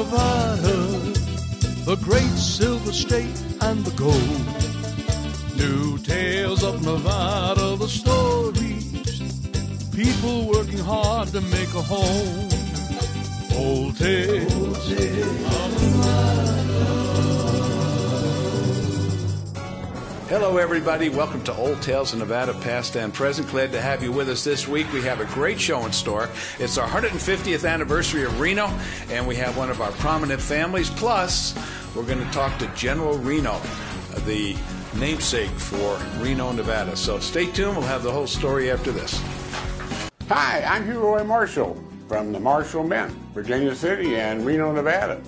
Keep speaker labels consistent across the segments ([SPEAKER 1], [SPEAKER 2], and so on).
[SPEAKER 1] Nevada, the great silver state and the gold. New tales of Nevada, the stories, people working hard to make a home. Old tales of Nevada.
[SPEAKER 2] Hello, everybody. Welcome to Old Tales of Nevada, past and present. Glad to have you with us this week. We have a great show in store. It's our 150th anniversary of Reno, and we have one of our prominent families. Plus, we're going to talk to General Reno, the namesake for Reno, Nevada. So stay tuned. We'll have the whole story after this.
[SPEAKER 3] Hi, I'm Hugh Roy Marshall from the Marshall Mint, Virginia City and Reno, Nevada.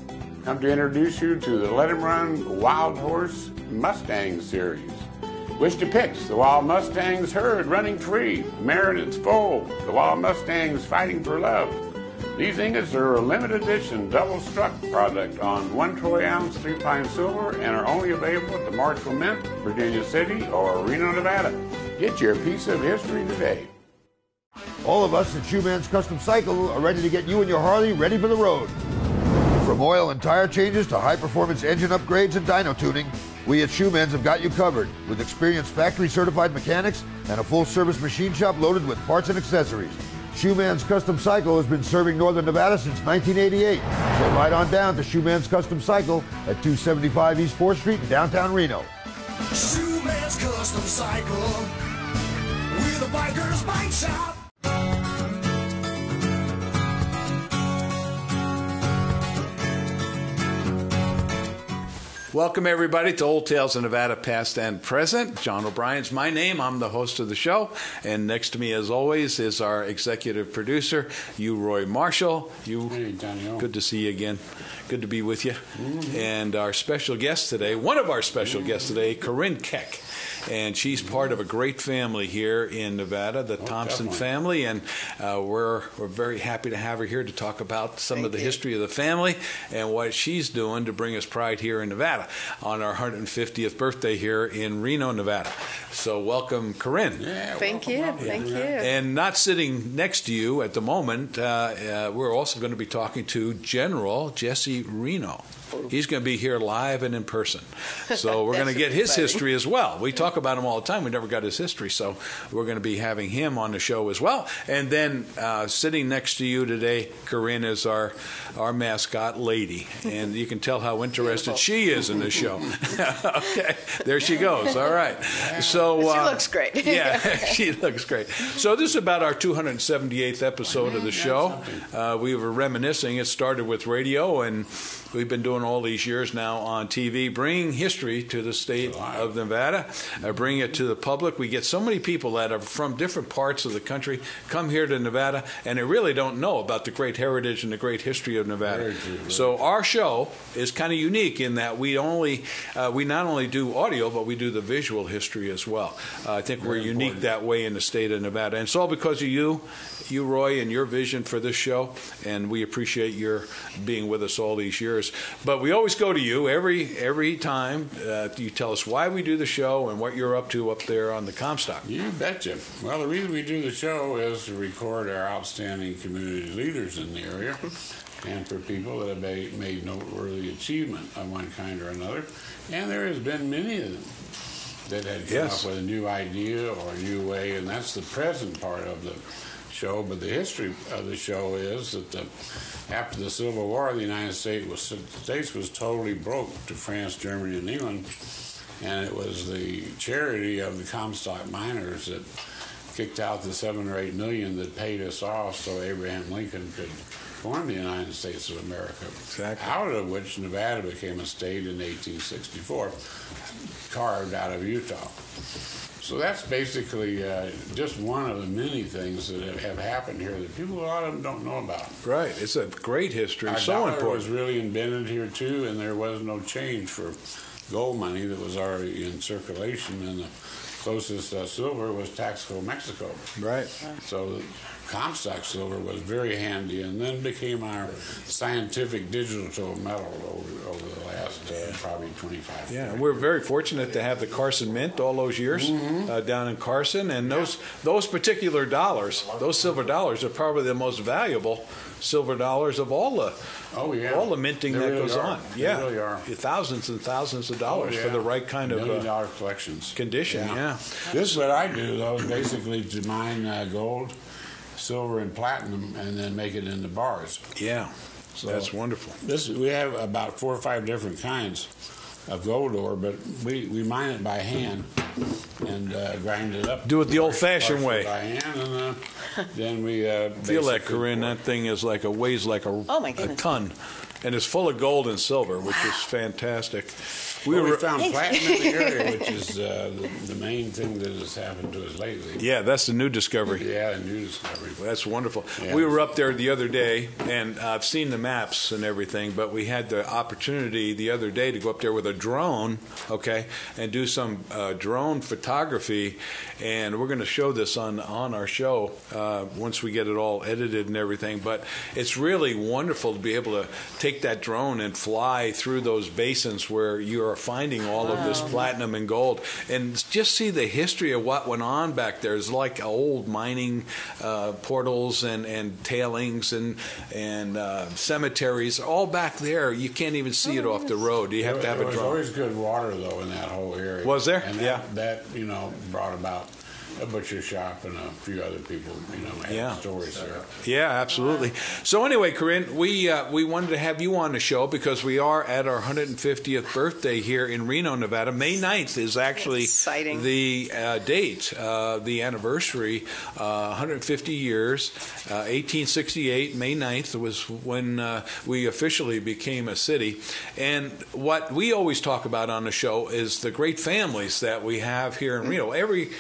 [SPEAKER 3] I'm to introduce you to the Let 'em Run Wild Horse Mustang series, which depicts the Wild Mustangs herd running free, mare and its foal, the Wild Mustangs fighting for love. These ingots are a limited edition double-struck product on 1 troy ounce 3-pine silver and are only available at the Marshall Mint, Virginia City, or Reno, Nevada. Get your piece of history today.
[SPEAKER 4] All of us at Shoeman's Custom Cycle are ready to get you and your Harley ready for the road. From oil and tire changes to high-performance engine upgrades and dyno tuning, we at Shoeman's have got you covered with experienced factory-certified mechanics and a full-service machine shop loaded with parts and accessories. Shoeman's Custom Cycle has been serving Northern Nevada since 1988, so ride on down to Shoeman's Custom Cycle at 275 East 4th Street in downtown Reno.
[SPEAKER 5] Shoeman's Custom Cycle, we're the biker's bike shop.
[SPEAKER 2] Welcome, everybody, to Old Tales of Nevada, past and present. John O'Brien's my name. I'm the host of the show. And next to me, as always, is our executive producer, Hugh Roy Marshall.
[SPEAKER 3] Hey, Johnny.
[SPEAKER 2] Good to see you again. Good to be with you. Mm-hmm. And our special guest today, one of our special guests today, Corinne Keck. And she's part of a great family here in Nevada, the Thompson family, and we're very happy to have her here to talk about some of the history of the family and what she's doing to bring us pride here in Nevada on our 150th birthday here in Reno, Nevada. So welcome, Corinne.
[SPEAKER 6] Yeah, Thank you.
[SPEAKER 2] And not sitting next to you at the moment, we're also going to be talking to General Jesse Reno. He's going to be here live and in person. So we're going to get his history as well. We talk about him all the time. We never got his history. So we're going to be having him on the show as well. And then sitting next to you today, Corinne, is our mascot, Lady. And you can tell how interested she is in this show. Okay, there she goes. All right. So
[SPEAKER 6] she looks great.
[SPEAKER 2] Yeah, she looks great. So this is about our 278th episode of the show. We were reminiscing. It started with radio, and we've been doing all these years now on TV, bringing history to the state of Nevada, bringing it to the public. We get so many people that are from different parts of the country come here to Nevada, and they really don't know about the great heritage and the great history of Nevada. So our show is kind of unique in that we not only do audio, but we do the visual history as well. I think we're unique that way in the state of Nevada. And it's all because of you, Roy, and your vision for this show, and we appreciate your being with us all these years. But we always go to you every time. You tell us why we do the show and what you're up to up there on the Comstock.
[SPEAKER 3] You betcha. Well, the reason we do the show is to record our outstanding community leaders in the area and for people that have made noteworthy achievement of one kind or another. And there has been many of them that had come up with a new idea or a new way, and that's the present part of the show. But the history of the show is that after the Civil War, the United States was totally broke to France, Germany, and England, and it was the charity of the Comstock miners that kicked out the 7 or 8 million that paid us off so Abraham Lincoln could form the United States of America.
[SPEAKER 2] Exactly.
[SPEAKER 3] Out of which Nevada became a state in 1864, carved out of Utah. So that's basically just one of the many things that have happened here that a lot of them don't know about.
[SPEAKER 2] Right. It's a great history.
[SPEAKER 3] Our
[SPEAKER 2] so
[SPEAKER 3] dollar
[SPEAKER 2] important.
[SPEAKER 3] was really invented here, too, and there was no change for gold money that was already in circulation, and the closest silver was Taxco, Mexico.
[SPEAKER 2] Right.
[SPEAKER 3] So Comstock silver was very handy, and then became our scientific digital metal over the last probably 25 years.
[SPEAKER 2] Yeah, we're very fortunate to have the Carson Mint all those years down in Carson, and those particular dollars, those silver dollars, are probably the most valuable silver dollars of all the minting
[SPEAKER 3] They
[SPEAKER 2] that
[SPEAKER 3] really
[SPEAKER 2] goes
[SPEAKER 3] are.
[SPEAKER 2] on.
[SPEAKER 3] They
[SPEAKER 2] Yeah,
[SPEAKER 3] really are.
[SPEAKER 2] Thousands and thousands of dollars for the right kind of
[SPEAKER 3] $1 million collections.
[SPEAKER 2] condition. Yeah.
[SPEAKER 3] This is what I do, though, is basically to mine gold, silver, and platinum, and then make it into bars.
[SPEAKER 2] Yeah. So that's wonderful.
[SPEAKER 3] We have about 4 or 5 different kinds of gold ore, but we mine it by hand and grind it up.
[SPEAKER 2] Do it the old-fashioned way.
[SPEAKER 3] By hand, and then we
[SPEAKER 2] Feel that, Corinne. That thing is weighs like a ton, and it's full of gold and silver, which is fantastic.
[SPEAKER 3] We found platinum in the area, which is the main thing that has happened to us lately.
[SPEAKER 2] Yeah, that's the new discovery.
[SPEAKER 3] Yeah, a new discovery.
[SPEAKER 2] That's wonderful.
[SPEAKER 3] Yeah.
[SPEAKER 2] We were up there the other day, and I've seen the maps and everything, but we had the opportunity the other day to go up there with a drone, and do some drone photography, and we're going to show this on our show once we get it all edited and everything. But it's really wonderful to be able to take that drone and fly through those basins where you are finding all of this platinum and gold, and just see the history of what went on back there. It's like old mining portals and tailings and cemeteries all back there. You can't even see it off the road. You have to have a drone.
[SPEAKER 3] There was always good water, though, in that whole area.
[SPEAKER 2] Was there?
[SPEAKER 3] And that brought about a butcher shop and a few other people, had stores there.
[SPEAKER 2] Yeah, absolutely. So anyway, Corinne, we wanted to have you on the show because we are at our 150th birthday here in Reno, Nevada. May 9th is actually
[SPEAKER 6] exciting.
[SPEAKER 2] The date, the anniversary, 150 years, 1868, May 9th was when we officially became a city. And what we always talk about on the show is the great families that we have here in Reno. Every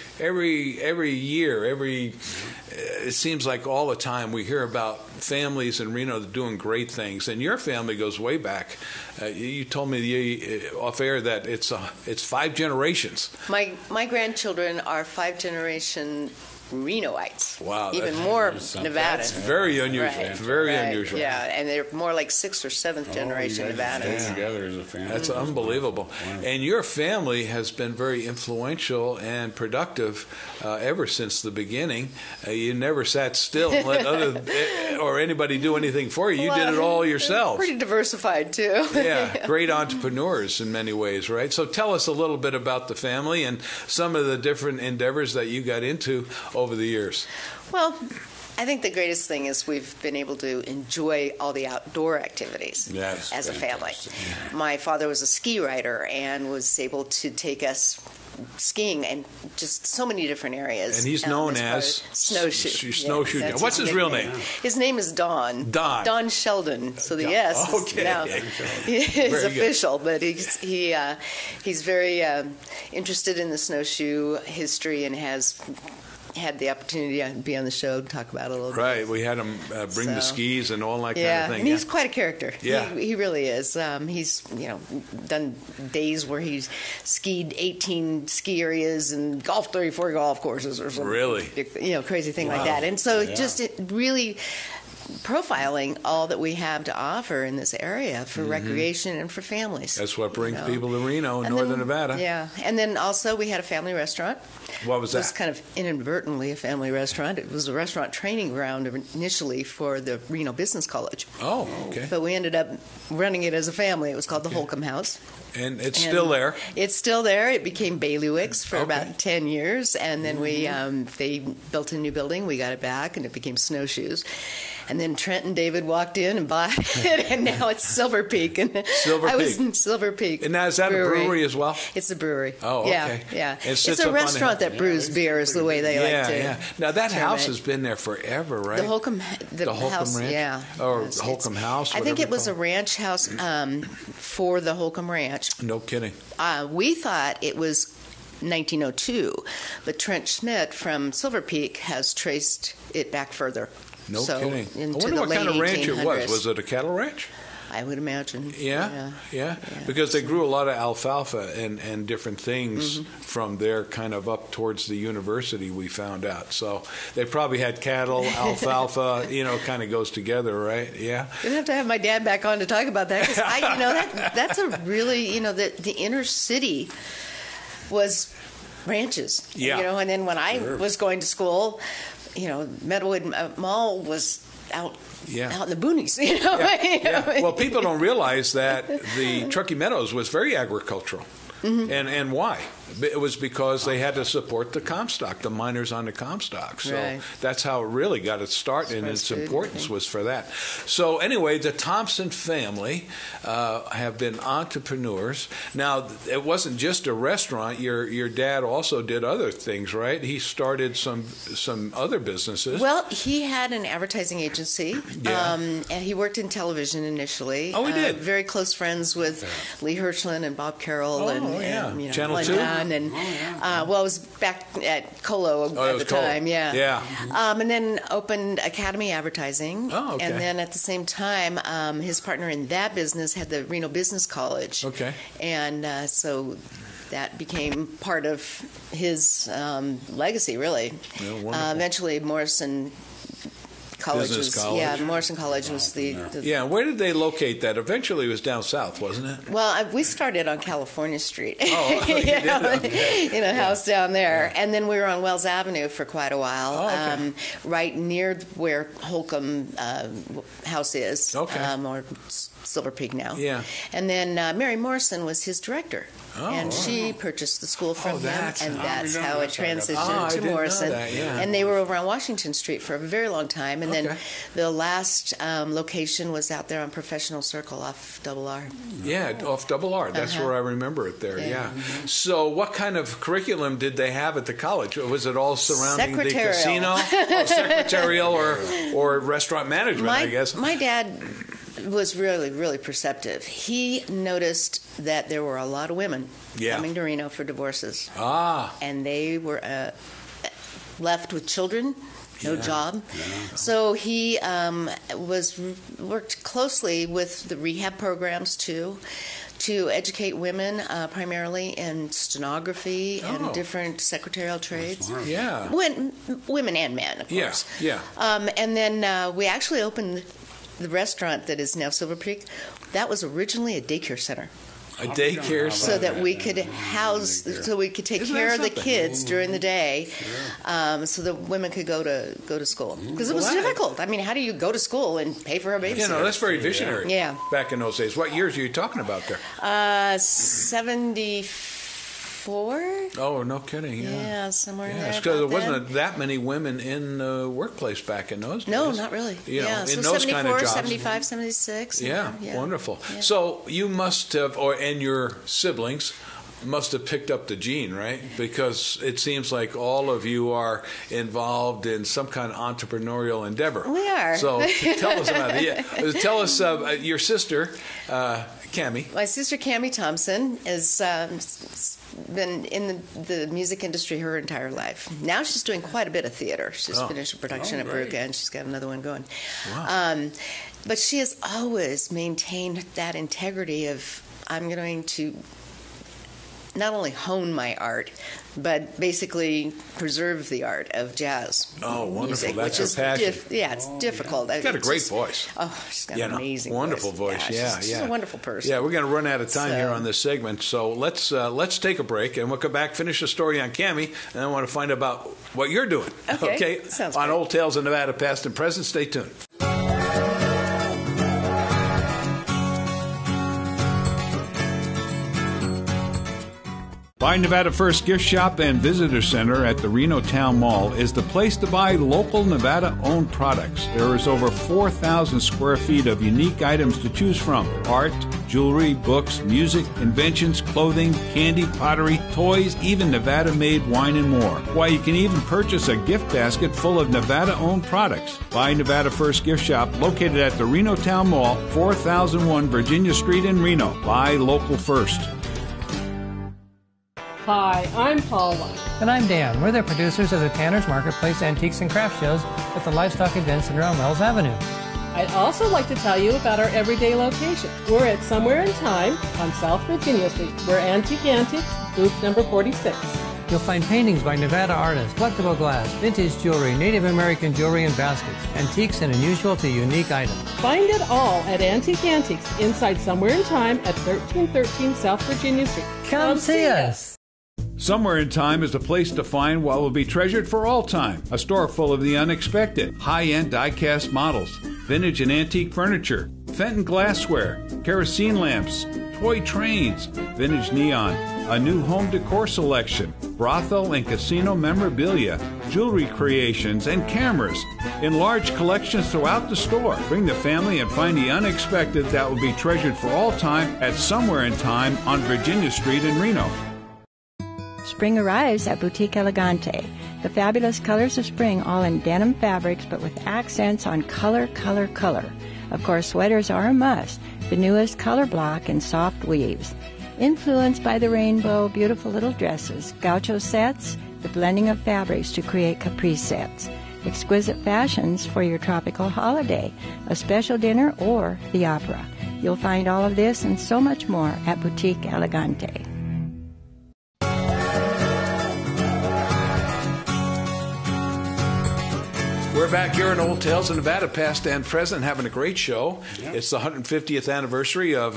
[SPEAKER 2] year, it seems like all the time we hear about families in Reno that are doing great things, and your family goes way back. You told me off air that it's 5 generations.
[SPEAKER 6] My grandchildren are 5-generation Renoites.
[SPEAKER 2] Wow,
[SPEAKER 6] even more Nevada.
[SPEAKER 2] That's very unusual.
[SPEAKER 6] Right.
[SPEAKER 2] Very unusual.
[SPEAKER 6] Yeah, and they're more like 6th or 7th generation Nevadans.
[SPEAKER 3] Together as a family.
[SPEAKER 2] That's unbelievable. And your family has been very influential and productive ever since the beginning. You never sat still and let or anybody do anything for you. You did it all yourself.
[SPEAKER 6] Pretty diversified too.
[SPEAKER 2] Yeah, great entrepreneurs in many ways, right? So tell us a little bit about the family and some of the different endeavors that you got into over the years.
[SPEAKER 6] Well, I think the greatest thing is we've been able to enjoy all the outdoor activities as a family.
[SPEAKER 3] Yeah.
[SPEAKER 6] My father was a ski rider and was able to take us skiing in just so many different areas.
[SPEAKER 2] And he's known as
[SPEAKER 6] Snowshoe.
[SPEAKER 2] Snowshoe.
[SPEAKER 6] That's
[SPEAKER 2] What's his real name?
[SPEAKER 6] His name is Don.
[SPEAKER 2] Don
[SPEAKER 6] Sheldon. So the S is now is official, but he's very interested in the snowshoe history and has had the opportunity to be on the show and talk about it a little bit.
[SPEAKER 2] Right, we had him bring the skis and all that kind of thing.
[SPEAKER 6] And he's quite a character.
[SPEAKER 2] Yeah.
[SPEAKER 6] He really is. He's done days where he's skied 18 ski areas and golfed 34 golf courses or something.
[SPEAKER 2] Really?
[SPEAKER 6] Crazy thing like that. And so really profiling all that we have to offer in this area for recreation and for families.
[SPEAKER 2] That's what brings people to Reno and northern Nevada.
[SPEAKER 6] Yeah. And then also we had a family restaurant.
[SPEAKER 2] What was that?
[SPEAKER 6] It was kind of inadvertently a family restaurant. It was a restaurant training ground initially for the Reno Business College.
[SPEAKER 2] Oh, okay.
[SPEAKER 6] But we ended up running it as a family. It was called the Holcomb House.
[SPEAKER 2] And it's still there.
[SPEAKER 6] It's still there. It became Bailiwicks for about 10 years. And then they built a new building. We got it back, and it became Snowshoes. And then Trent and David walked in and bought it, and now it's Silver Peak. And I was in Silver Peak.
[SPEAKER 2] And now is that a brewery as well?
[SPEAKER 6] It's a brewery.
[SPEAKER 2] Oh, okay.
[SPEAKER 6] Yeah.
[SPEAKER 2] It's
[SPEAKER 6] a restaurant that brews beer is the way they like to.
[SPEAKER 2] Yeah. Now that house has been there forever, right?
[SPEAKER 6] The Holcomb House,
[SPEAKER 2] Ranch?
[SPEAKER 6] yeah.
[SPEAKER 2] Or Holcomb House,
[SPEAKER 6] I think it was a ranch house for the Holcomb Ranch.
[SPEAKER 2] No kidding.
[SPEAKER 6] We thought it was 1902, but Trent Schmidt from Silver Peak has traced it back further.
[SPEAKER 2] No kidding.
[SPEAKER 6] Into
[SPEAKER 2] I wonder
[SPEAKER 6] the
[SPEAKER 2] what
[SPEAKER 6] late
[SPEAKER 2] kind of ranch
[SPEAKER 6] 1800s.
[SPEAKER 2] it was. Was it a cattle ranch?
[SPEAKER 6] I would imagine.
[SPEAKER 2] Yeah. Because they grew a lot of alfalfa and different things from there kind of up towards the university, we found out. So they probably had cattle, alfalfa, kind of goes together, right? Yeah.
[SPEAKER 6] We'd have to have my dad back on to talk about that, because that's a really, the inner city was ranches.
[SPEAKER 2] Yeah.
[SPEAKER 6] And then when I was going to school, Meadowood Mall was out in the boonies.
[SPEAKER 2] Well, people don't realize that the Truckee Meadows was very agricultural. And why? It was because they had to support the Comstock, the miners on the Comstock. So that's how it really got its start, and its importance was for that. So anyway, the Thompson family have been entrepreneurs. Now, it wasn't just a restaurant. Your dad also did other things, right? He started some other businesses.
[SPEAKER 6] Well, he had an advertising agency, and he worked in television initially.
[SPEAKER 2] Oh, he did?
[SPEAKER 6] Very close friends with Lee Hirschland and Bob Carroll and
[SPEAKER 2] Channel
[SPEAKER 6] Glenn
[SPEAKER 2] 2?
[SPEAKER 6] Dunn, and well, I was back at Colo at the time, and then opened Academy Advertising.
[SPEAKER 2] Oh, okay.
[SPEAKER 6] And then at the same time, his partner in that business had the Reno Business College.
[SPEAKER 2] Okay.
[SPEAKER 6] And so that became part of his legacy, really.
[SPEAKER 2] Yeah,
[SPEAKER 6] eventually, Morrison College Morrison College was the
[SPEAKER 2] where did they locate that? Eventually it was down south, wasn't it?
[SPEAKER 6] Well, we started on California Street.
[SPEAKER 2] Oh,
[SPEAKER 6] in a house down there. And then we were on Wells Avenue for quite a while, right near where Holcomb House is, or Silver Peak now.
[SPEAKER 2] Yeah.
[SPEAKER 6] And then Mary Morrison was his director. And she purchased the school from him, and that's how it transitioned to Morrison. And they were over on Washington Street for a very long time. And then the last location was out there on Professional Circle off Double R.
[SPEAKER 2] Yeah, off Double R. That's where I remember it there, So what kind of curriculum did they have at the college? Was it all surrounding the casino? Secretarial or restaurant management, I guess?
[SPEAKER 6] My dad was really, really perceptive. He noticed that there were a lot of women coming to Reno for divorces. And they were left with children, no job. So he worked closely with the rehab programs, too, to educate women primarily in stenography and different secretarial trades. Women and men, of course. And then we actually opened the restaurant that is now Silver Peak. That was originally a daycare center.
[SPEAKER 2] A daycare center.
[SPEAKER 6] So that we could take care of the kids during the day, so that women could go to school. Because it was difficult. I mean, how do you go to school and pay for a babysitter?
[SPEAKER 2] That's very visionary.
[SPEAKER 6] Yeah.
[SPEAKER 2] Back in those days. What years are you talking about there?
[SPEAKER 6] 74.
[SPEAKER 2] Oh, no kidding.
[SPEAKER 6] Yeah, somewhere in there.
[SPEAKER 2] Because there wasn't that many women in the workplace back in those days.
[SPEAKER 6] No, not really.
[SPEAKER 2] In
[SPEAKER 6] so
[SPEAKER 2] those
[SPEAKER 6] 74,
[SPEAKER 2] kind of jobs.
[SPEAKER 6] 75, 76.
[SPEAKER 2] Wonderful. Yeah. So you must have, and your siblings must have picked up the gene, right? Because it seems like all of you are involved in some kind of entrepreneurial endeavor.
[SPEAKER 6] We are.
[SPEAKER 2] So tell us about it. Tell us your sister, Cammie.
[SPEAKER 6] My sister, Cammie Thompson, has been in the music industry her entire life. Now she's doing quite a bit of theater. She's finished a production at Baruca, and she's got another one going.
[SPEAKER 2] Wow.
[SPEAKER 6] But she has always maintained that integrity of, I'm going to not only hone my art, but basically preserve the art of jazz music.
[SPEAKER 2] That's her passion.
[SPEAKER 6] It's difficult.
[SPEAKER 2] She's got a great voice.
[SPEAKER 6] Oh, she's got an amazing
[SPEAKER 2] wonderful voice.
[SPEAKER 6] She's a wonderful person.
[SPEAKER 2] Yeah, we're going to run out of time here on this segment, so let's take a break, and we'll come back, finish the story on Cammie, and I want to find out about what you're doing.
[SPEAKER 6] Okay? Sounds
[SPEAKER 2] on
[SPEAKER 6] great.
[SPEAKER 2] Old Tales of Nevada, Past and Present. Stay tuned. Buy Nevada First Gift Shop and Visitor Center at the Reno Town Mall is the place to buy local Nevada-owned products. There is over 4,000 square feet of unique items to choose from. Art, jewelry, books, music, inventions, clothing, candy, pottery, toys, even Nevada-made wine and more. Why, you can even purchase a gift basket full of Nevada-owned products. Buy Nevada First Gift Shop, located at the Reno Town Mall, 4001 Virginia Street in Reno. Buy local first.
[SPEAKER 7] Hi, I'm Paula.
[SPEAKER 8] And I'm Dan. We're the producers of the Tanner's Marketplace Antiques and Craft Shows at the Livestock Event Center on Wells Avenue.
[SPEAKER 7] I'd also like to tell you about our everyday location. We're at Somewhere in Time on South Virginia Street. We're Antique Antiques, booth number 46.
[SPEAKER 8] You'll find paintings by Nevada artists, collectible glass, vintage jewelry, Native American jewelry and baskets, antiques and unusual to unique items.
[SPEAKER 7] Find it all at Antique Antiques inside Somewhere in Time at 1313 South Virginia Street.
[SPEAKER 8] Come see us.
[SPEAKER 2] Somewhere in Time is a place to find what will be treasured for all time. A store full of the unexpected. High-end die-cast models, vintage and antique furniture, Fenton glassware, kerosene lamps, toy trains, vintage neon, a new home decor selection, brothel and casino memorabilia, jewelry creations, and cameras in large collections throughout the store. Bring the family and find the unexpected that will be treasured for all time at Somewhere in Time on Virginia Street in Reno.
[SPEAKER 9] Spring arrives at Boutique Elegante. The fabulous colors of spring, all in denim fabrics, but with accents on color, color, color. Of course, sweaters are a must. The newest color block in soft weaves. Influenced by the rainbow, beautiful little dresses, gaucho sets, the blending of fabrics to create caprice sets. Exquisite fashions for your tropical holiday, a special dinner, or the opera. You'll find all of this and so much more at Boutique Elegante.
[SPEAKER 2] We're back here in Old Tales of Nevada, past and present, having a great show.
[SPEAKER 3] Yep.
[SPEAKER 2] It's the 150th anniversary of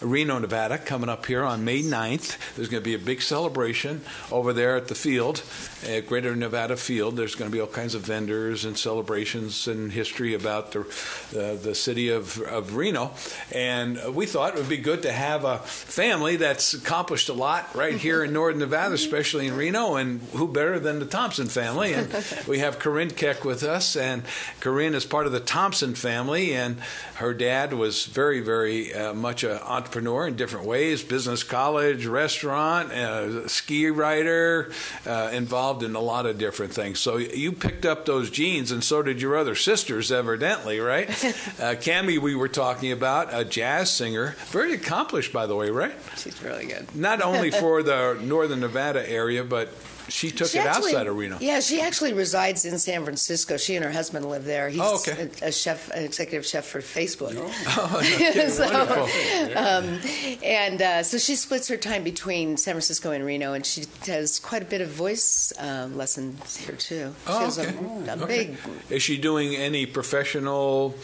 [SPEAKER 2] Reno, Nevada, coming up here on May 9th. There's going to be a big celebration over there at the field, at Greater Nevada Field. There's going to be all kinds of vendors and celebrations and history about the city of Reno. And we thought it would be good to have a family that's accomplished a lot right here in Northern Nevada, especially in Reno. And who better than the Thompson family? And we have Corinne Keck with us, and Corinne is part of the Thompson family, and her dad was very, very much an entrepreneur in different ways, business, college, restaurant, ski rider, involved in a lot of different things. So you picked up those genes, and so did your other sisters, evidently, right? Cammie, we were talking about, a jazz singer, very accomplished, by the way, right?
[SPEAKER 6] She's really good.
[SPEAKER 2] Not only for the Northern Nevada area, but she took it outside of Reno.
[SPEAKER 6] Yeah, she actually resides in San Francisco. She and her husband live there. He's
[SPEAKER 2] okay.
[SPEAKER 6] a chef, an executive chef for Facebook.
[SPEAKER 2] Oh, okay,
[SPEAKER 6] wonderful. So she splits her time between San Francisco and Reno, and she does quite a bit of voice lessons here too. She has a big.
[SPEAKER 2] Is she doing any professional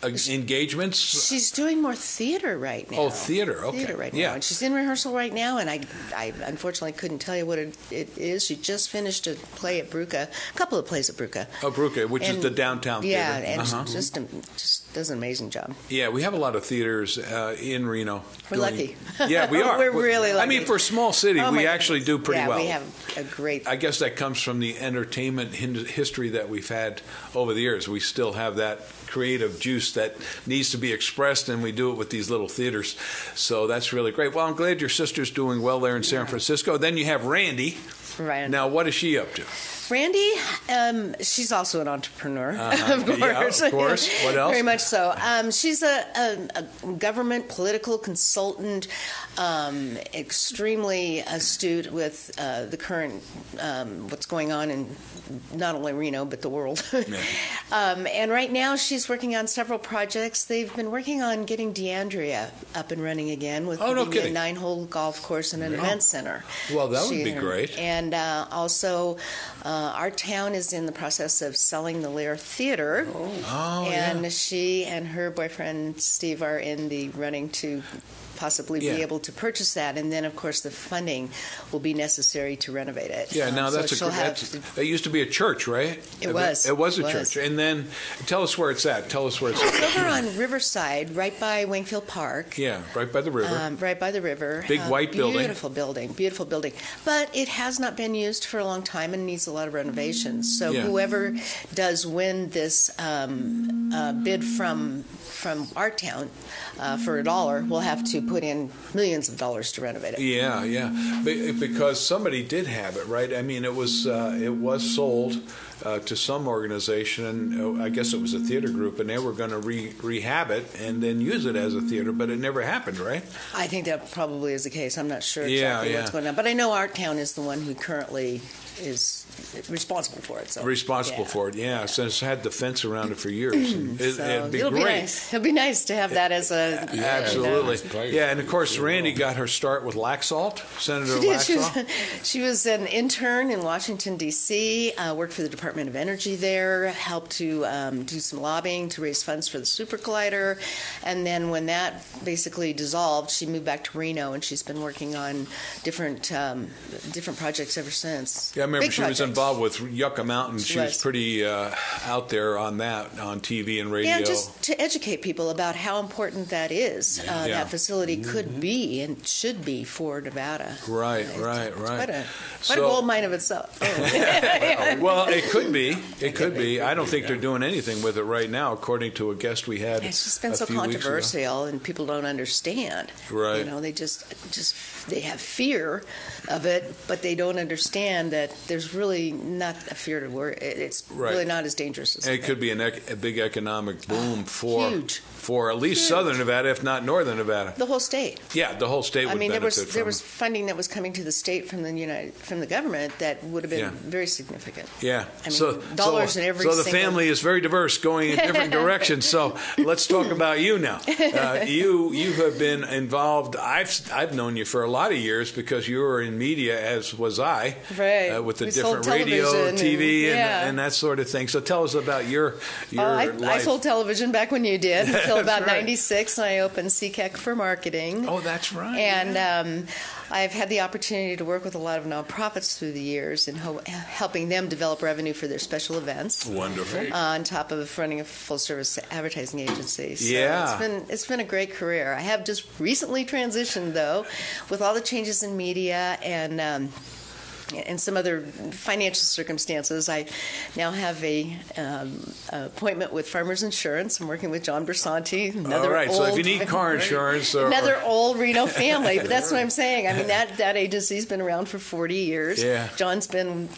[SPEAKER 2] engagements?
[SPEAKER 6] She's doing more theater right now.
[SPEAKER 2] Oh, theater, okay.
[SPEAKER 6] Theater right now.
[SPEAKER 2] Yeah.
[SPEAKER 6] And she's in rehearsal right now, and I unfortunately couldn't tell you what it is. She just finished a play at Bruca, a couple of plays at Bruca.
[SPEAKER 2] Oh, Bruca, which is the downtown theater.
[SPEAKER 6] Yeah, and she just does an amazing job.
[SPEAKER 2] Yeah, we have a lot of theaters in Reno.
[SPEAKER 6] We're lucky.
[SPEAKER 2] Yeah, we are.
[SPEAKER 6] We're really lucky.
[SPEAKER 2] I mean, for a small city, we actually do pretty well.
[SPEAKER 6] Yeah, we have a great...
[SPEAKER 2] I guess that comes from the entertainment history that we've had over the years. We still have that creative juice that needs to be expressed, and we do it with these little theaters. So that's really great. Well, I'm glad your sister's doing well there in San Francisco. Then you have Randy.
[SPEAKER 6] Right.
[SPEAKER 2] Now, what is she up to?
[SPEAKER 6] Randy, she's also an entrepreneur, of course.
[SPEAKER 2] Yeah, of course. What else?
[SPEAKER 6] Very much so. She's a government political consultant, extremely astute with the current what's going on in not only Reno but the world. And right now she's working on several projects. They've been working on getting DeAndrea up and running again with a 9-hole golf course and an event center.
[SPEAKER 2] Well, that would be great.
[SPEAKER 6] And also... our town is in the process of selling the Lair Theater, and she and her boyfriend Steve are in the running to possibly be able to purchase that, and then of course the funding will be necessary to renovate it.
[SPEAKER 2] Yeah, now that's that used to be a church, right?
[SPEAKER 6] It was.
[SPEAKER 2] It was a church. And then tell us where it's at.
[SPEAKER 6] It's over on Riverside, right by Wingfield Park.
[SPEAKER 2] Yeah, right by the river.
[SPEAKER 6] Right by the river.
[SPEAKER 2] Big white building.
[SPEAKER 6] Beautiful building. But it has not been used for a long time and needs a lot of renovations. So whoever does win this bid from our town for $1 will have to put in millions of dollars to renovate it.
[SPEAKER 2] Yeah. Because somebody did have it, right? I mean, it was sold to some organization, and I guess it was a theater group, and they were going to rehab it and then use it as a theater, but it never happened, right?
[SPEAKER 6] I think that probably is the case. I'm not sure exactly what's going on, but I know Art Town is the one who currently is responsible for it. So
[SPEAKER 2] responsible for it, yeah. So it's had the fence around it for years. It'd be
[SPEAKER 6] it'll
[SPEAKER 2] great.
[SPEAKER 6] be nice. It'll be nice to have that as a
[SPEAKER 2] Absolutely. Yeah, and of course, Randy got her start with Laxalt, Senator Laxalt.
[SPEAKER 6] She was an intern in Washington, D.C., worked for the Department of Energy there, helped to do some lobbying to raise funds for the Super Collider, and then when that basically dissolved, she moved back to Reno, and she's been working on different projects ever since.
[SPEAKER 2] Yeah, I remember
[SPEAKER 6] Big
[SPEAKER 2] she was
[SPEAKER 6] projects.
[SPEAKER 2] involved with Yucca Mountain. She was
[SPEAKER 6] was.
[SPEAKER 2] pretty out there on that, on TV and radio.
[SPEAKER 6] Yeah, just to educate people about how important that is.
[SPEAKER 2] Yeah.
[SPEAKER 6] That facility could be and should be for Nevada.
[SPEAKER 2] Right.
[SPEAKER 6] Quite a gold mine of itself.
[SPEAKER 2] Well, it could be. It could be. I don't think they're doing anything with it right now, according to a guest we had.
[SPEAKER 6] It's just been
[SPEAKER 2] a
[SPEAKER 6] so
[SPEAKER 2] few weeks ago.
[SPEAKER 6] controversial, and people don't understand.
[SPEAKER 2] Right.
[SPEAKER 6] You know, they just they have fear of it, but they don't understand that there's really not a fear to worry. It's really not as dangerous as
[SPEAKER 2] it could be a big economic boom for
[SPEAKER 6] huge.
[SPEAKER 2] For at least southern Nevada, if not northern Nevada.
[SPEAKER 6] The whole state.
[SPEAKER 2] Yeah, the whole state would benefit
[SPEAKER 6] there was funding that was coming to the state from the government that would have been very significant.
[SPEAKER 2] Yeah,
[SPEAKER 6] I mean, dollars in every.
[SPEAKER 2] So the family is very diverse, going in different directions. So let's talk about you now. You have been involved. I've known you for a lot of years because you were in media, as was I, with the different radio, TV, and that sort of thing. So tell us about your life.
[SPEAKER 6] I sold television back when you did. Until about
[SPEAKER 2] right.
[SPEAKER 6] 96, and I opened CCAC for marketing.
[SPEAKER 2] Oh, that's right.
[SPEAKER 6] And I've had the opportunity to work with a lot of nonprofits through the years in helping them develop revenue for their special events.
[SPEAKER 2] Wonderful.
[SPEAKER 6] On top of running a full-service advertising agency. So
[SPEAKER 2] yeah.
[SPEAKER 6] it's been a great career. I have just recently transitioned, though, with all the changes in media and some other financial circumstances. I now have a appointment with Farmers Insurance. I'm working with John Bersanti, another
[SPEAKER 2] all right,
[SPEAKER 6] old,
[SPEAKER 2] so if you need car insurance,
[SPEAKER 6] another old Reno family. But that's what I'm saying. I mean, that agency's been around for 40 years.
[SPEAKER 2] Yeah.
[SPEAKER 6] John's been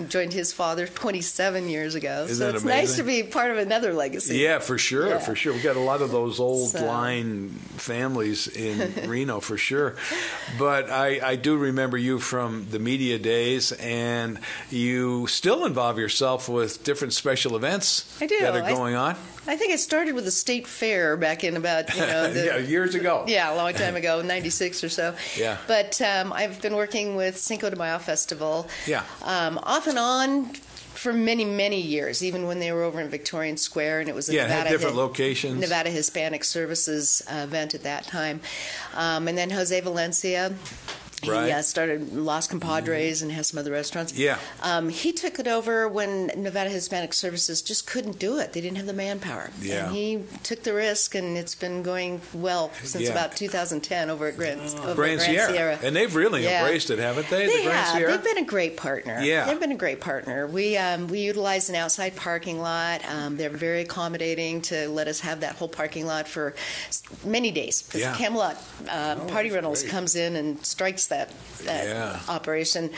[SPEAKER 6] joined his father 27 years ago.
[SPEAKER 2] Isn't
[SPEAKER 6] so
[SPEAKER 2] that
[SPEAKER 6] it's
[SPEAKER 2] amazing?
[SPEAKER 6] Nice to be part of another legacy.
[SPEAKER 2] Yeah, for sure, We've got a lot of those old line families in Reno, for sure. But I do remember you from the media days, and you still involve yourself with different special events
[SPEAKER 6] I do.
[SPEAKER 2] that are going on.
[SPEAKER 6] I think it started with the state fair back in about
[SPEAKER 2] years ago.
[SPEAKER 6] Yeah, a long time ago, 96 or so.
[SPEAKER 2] Yeah.
[SPEAKER 6] But I've been working with Cinco de Mayo Festival.
[SPEAKER 2] Yeah.
[SPEAKER 6] Off and on for many, many years, even when they were over in Victorian Square, and it was a
[SPEAKER 2] locations.
[SPEAKER 6] Nevada Hispanic Services event at that time. And then Jose Valencia.
[SPEAKER 2] Right.
[SPEAKER 6] He started Los Compadres and has some other restaurants.
[SPEAKER 2] Yeah.
[SPEAKER 6] He took it over when Nevada Hispanic Services just couldn't do it. They didn't have the manpower.
[SPEAKER 2] Yeah.
[SPEAKER 6] And he took the risk, and it's been going well since about 2010 over at Grand Sierra.
[SPEAKER 2] And they've really embraced it, haven't they?
[SPEAKER 6] They
[SPEAKER 2] Grand
[SPEAKER 6] have.
[SPEAKER 2] Sierra?
[SPEAKER 6] They've been a great partner.
[SPEAKER 2] Yeah.
[SPEAKER 6] They've been a great partner. We utilize an outside parking lot. They're very accommodating to let us have that whole parking lot for many days. Because Camelot Party Rentals comes in and strikes that operation.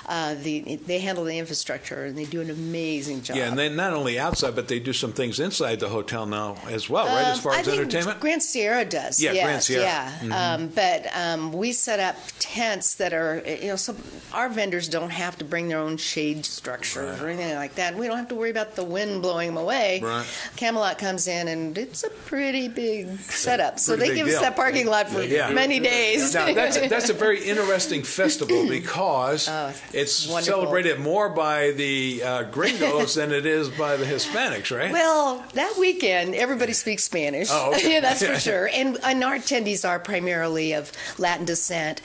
[SPEAKER 6] They handle the infrastructure, and they do an amazing job.
[SPEAKER 2] Yeah, and then not only outside, but they do some things inside the hotel now as well, right? As far as entertainment?
[SPEAKER 6] Grand Sierra does.
[SPEAKER 2] Yeah,
[SPEAKER 6] yes,
[SPEAKER 2] Grand Sierra.
[SPEAKER 6] Yeah.
[SPEAKER 2] Mm-hmm.
[SPEAKER 6] But we set up tents that are, so our vendors don't have to bring their own shade structures or anything like that. We don't have to worry about the wind blowing them away.
[SPEAKER 2] Right.
[SPEAKER 6] Camelot comes in, and it's a pretty big setup. So they give
[SPEAKER 2] deal.
[SPEAKER 6] us that parking lot for many days.
[SPEAKER 2] Now, that's a very interesting festival because it's
[SPEAKER 6] wonderful.
[SPEAKER 2] Celebrated more by the gringos than it is by the Hispanics, right?
[SPEAKER 6] Well, that weekend, everybody speaks Spanish.
[SPEAKER 2] Oh, okay.
[SPEAKER 6] Yeah, that's for sure. And our attendees are primarily of Latin descent.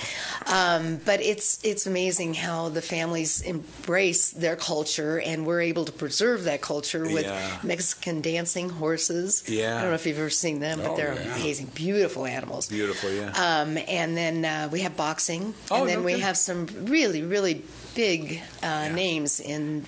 [SPEAKER 6] But it's amazing how the families embrace their culture, and we're able to preserve that culture with Mexican dancing horses.
[SPEAKER 2] Yeah.
[SPEAKER 6] I don't know if you've ever seen them, but they're amazing, beautiful animals.
[SPEAKER 2] Beautiful, yeah.
[SPEAKER 6] And then we have boxing. And then we have some really, really big names in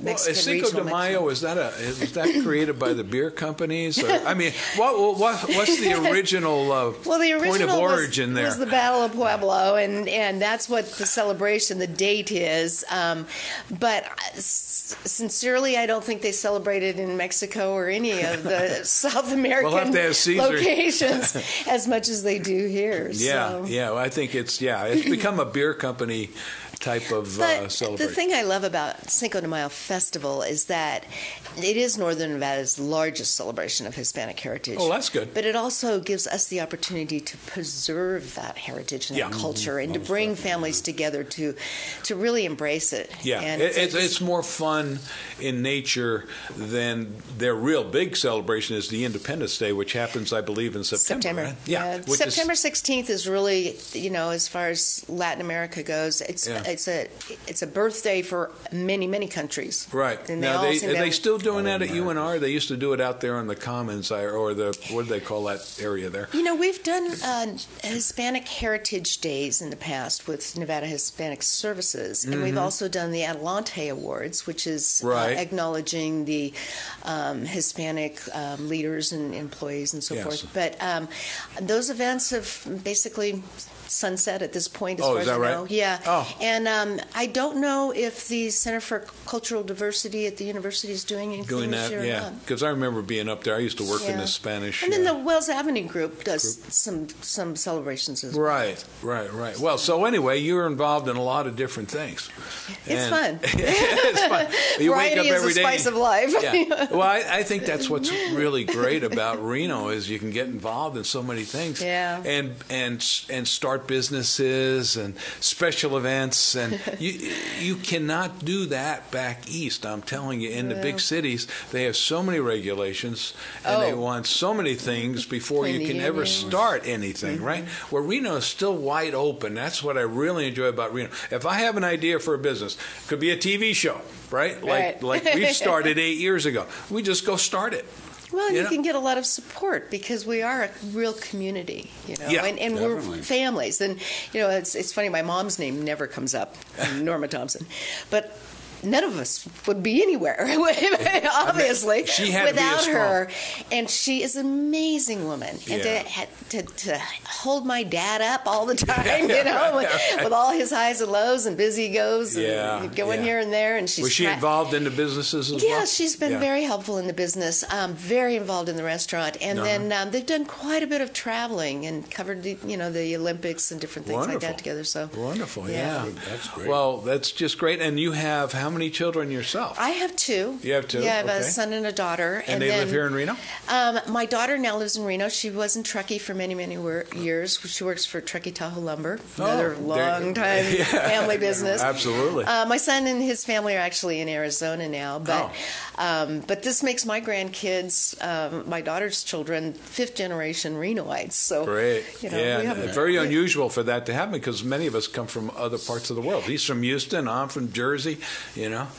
[SPEAKER 6] Mexican
[SPEAKER 2] Cinco de Mayo, was that created by the beer companies? Or, I mean, what's the original, point of origin there?
[SPEAKER 6] Was the Battle of Pueblo, and that's what the celebration, the date is. But sincerely, I don't think they celebrated in Mexico or any of the South American locations as much as they do here.
[SPEAKER 2] Yeah,
[SPEAKER 6] so.
[SPEAKER 2] yeah. I think it's become a beer company type of
[SPEAKER 6] But
[SPEAKER 2] celebration.
[SPEAKER 6] the thing I love about Cinco de Mayo Festival is that it is Northern Nevada's largest celebration of Hispanic heritage.
[SPEAKER 2] Oh, that's good.
[SPEAKER 6] But it also gives us the opportunity to preserve that heritage and that culture, and to bring families together to really embrace it.
[SPEAKER 2] Yeah,
[SPEAKER 6] and
[SPEAKER 2] it's more fun in nature than their real big celebration is the Independence Day, which happens, I believe, in September. Right?
[SPEAKER 6] Yeah, September 16th is really, as far as Latin America goes, it's a birthday for many countries.
[SPEAKER 2] Right.
[SPEAKER 6] And
[SPEAKER 2] now, are
[SPEAKER 6] they
[SPEAKER 2] they still doing that at UNR? They used to do it out there on the Commons, or the what do they call that area there?
[SPEAKER 6] We've done Hispanic Heritage Days in the past with Nevada Hispanic Services, and we've also done the Adelante Awards, which is acknowledging the Hispanic leaders and employees and so forth. But those events have basically sunset at this point, as far as I know. Yeah.
[SPEAKER 2] Oh.
[SPEAKER 6] And I don't know if the Center for Cultural Diversity at the university is doing anything this year or not.
[SPEAKER 2] Because I remember being up there. I used to work in the Spanish.
[SPEAKER 6] And then the Wells Avenue group does some celebrations as well.
[SPEAKER 2] Right. Well, so anyway, you're involved in a lot of different things.
[SPEAKER 6] It's fun.
[SPEAKER 2] It's fun. You wake up
[SPEAKER 6] Variety
[SPEAKER 2] every
[SPEAKER 6] is the
[SPEAKER 2] day.
[SPEAKER 6] spice of life.
[SPEAKER 2] Yeah. Well, I think that's what's really great about Reno is you can get involved in so many things.
[SPEAKER 6] Yeah.
[SPEAKER 2] And start businesses and special events, and you cannot do that back east. I'm telling you, in the big cities, they have so many regulations and they want so many things before you can ever start anything, right? Where Reno is still wide open. That's what I really enjoy about Reno. If I have an idea for a business, it could be a TV show, right? Like we started 8 years ago. We just go start it.
[SPEAKER 6] Well, you can get a lot of support because we are a real community, and we're families. And, it's funny, my mom's name never comes up, Norma Thompson. But none of us would be anywhere, obviously, without her. And she is an amazing woman. And to hold my dad up all the time, with all his highs and lows and busy he goes and going here and there. And
[SPEAKER 2] was she involved in the businesses as well?
[SPEAKER 6] Yeah, she's been very helpful in the business, very involved in the restaurant. And then they've done quite a bit of traveling and covered the Olympics and different things like that together. So
[SPEAKER 2] wonderful, yeah.
[SPEAKER 3] That's great.
[SPEAKER 2] Well, that's just great. And you have how many children yourself?
[SPEAKER 6] I have two.
[SPEAKER 2] You have two?
[SPEAKER 6] Yeah, I have a son and a daughter.
[SPEAKER 2] And they live here in Reno?
[SPEAKER 6] My daughter now lives in Reno. She was in Truckee for many years. She works for Truckee Tahoe Lumber, another long-time family business.
[SPEAKER 2] Absolutely.
[SPEAKER 6] My son and his family are actually in Arizona now, but this makes my grandkids, my daughter's children, fifth-generation Renoites. So,
[SPEAKER 2] great. Very unusual for that to happen because many of us come from other parts of the world. He's from Houston, I'm from Jersey,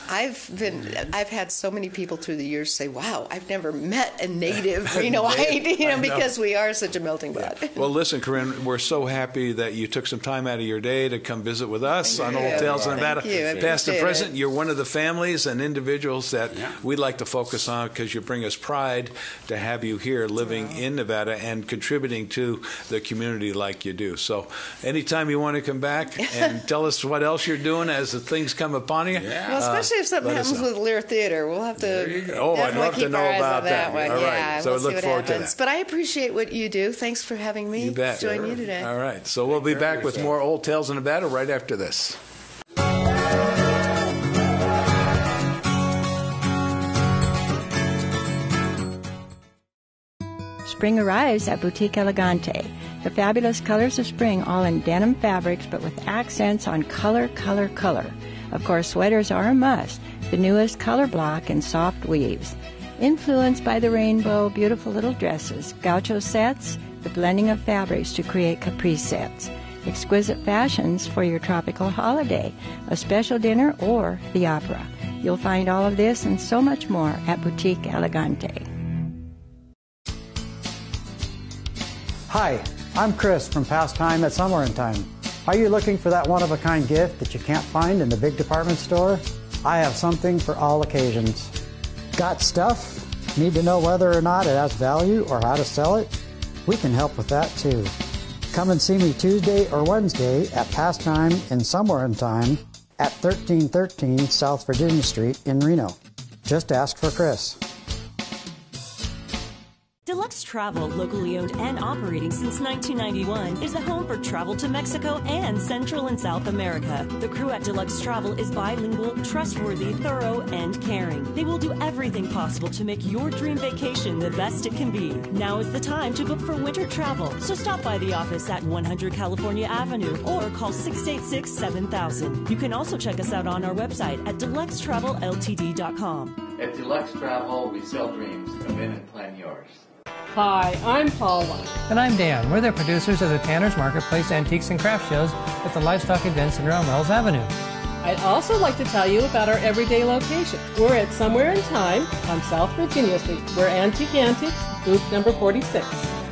[SPEAKER 6] I've had so many people through the years say, "Wow, I've never met a native Renoite," because we are such a melting pot.
[SPEAKER 2] Yeah. Well, listen, Corinne, we're so happy that you took some time out of your day to come visit with us on Old Tales of Nevada. Past and present, you're one of the families and individuals that we'd like to focus on because you bring us pride to have you here living in Nevada and contributing to the community like you do. So anytime you want to come back and tell us what else you're doing as the things come upon you.
[SPEAKER 6] Well, especially if something happens with Lear Theater, we'll have to
[SPEAKER 2] I'd love to know about that one. All right, so
[SPEAKER 6] we'll
[SPEAKER 2] look forward to that.
[SPEAKER 6] But I appreciate what you do. Thanks for having me join you today.
[SPEAKER 2] All right, so we'll be back with more Old Tales of Nevada right after this.
[SPEAKER 9] Spring arrives at Boutique Elegante. The fabulous colors of spring, all in denim fabrics, but with accents on color, color, color. Of course, sweaters are a must. The newest color block in soft weaves. Influenced by the rainbow, beautiful little dresses, gaucho sets, the blending of fabrics to create caprice sets. Exquisite fashions for your tropical holiday, a special dinner, or the opera. You'll find all of this and so much more at Boutique Elegante.
[SPEAKER 10] Hi, I'm Chris from Past Time at Somewhere in Time. Are you looking for that one-of-a-kind gift that you can't find in the big department store? I have something for all occasions. Got stuff? Need to know whether or not it has value or how to sell it? We can help with that too. Come and see me Tuesday or Wednesday at Past Time in Somewhere in Time at 1313 South Virginia Street in Reno. Just ask for Chris.
[SPEAKER 11] Deluxe Travel, locally owned and operating since 1991, is the home for travel to Mexico and Central and South America. The crew at Deluxe Travel is bilingual, trustworthy, thorough, and caring. They will do everything possible to make your dream vacation the best it can be. Now is the time to book for winter travel, so stop by the office at 100 California Avenue or call 686-7000. You can also check us out on our website at deluxetravelLTD.com.
[SPEAKER 12] At Deluxe Travel, we sell dreams. Come in and plan yours.
[SPEAKER 7] Hi, I'm Paula.
[SPEAKER 8] And I'm Dan. We're the producers of the Tanner's Marketplace Antiques and Craft Shows at the Livestock Event Center on Wells Avenue.
[SPEAKER 7] I'd also like to tell you about our everyday location. We're at Somewhere in Time on South Virginia Street. We're Antique Antiques, booth number 46.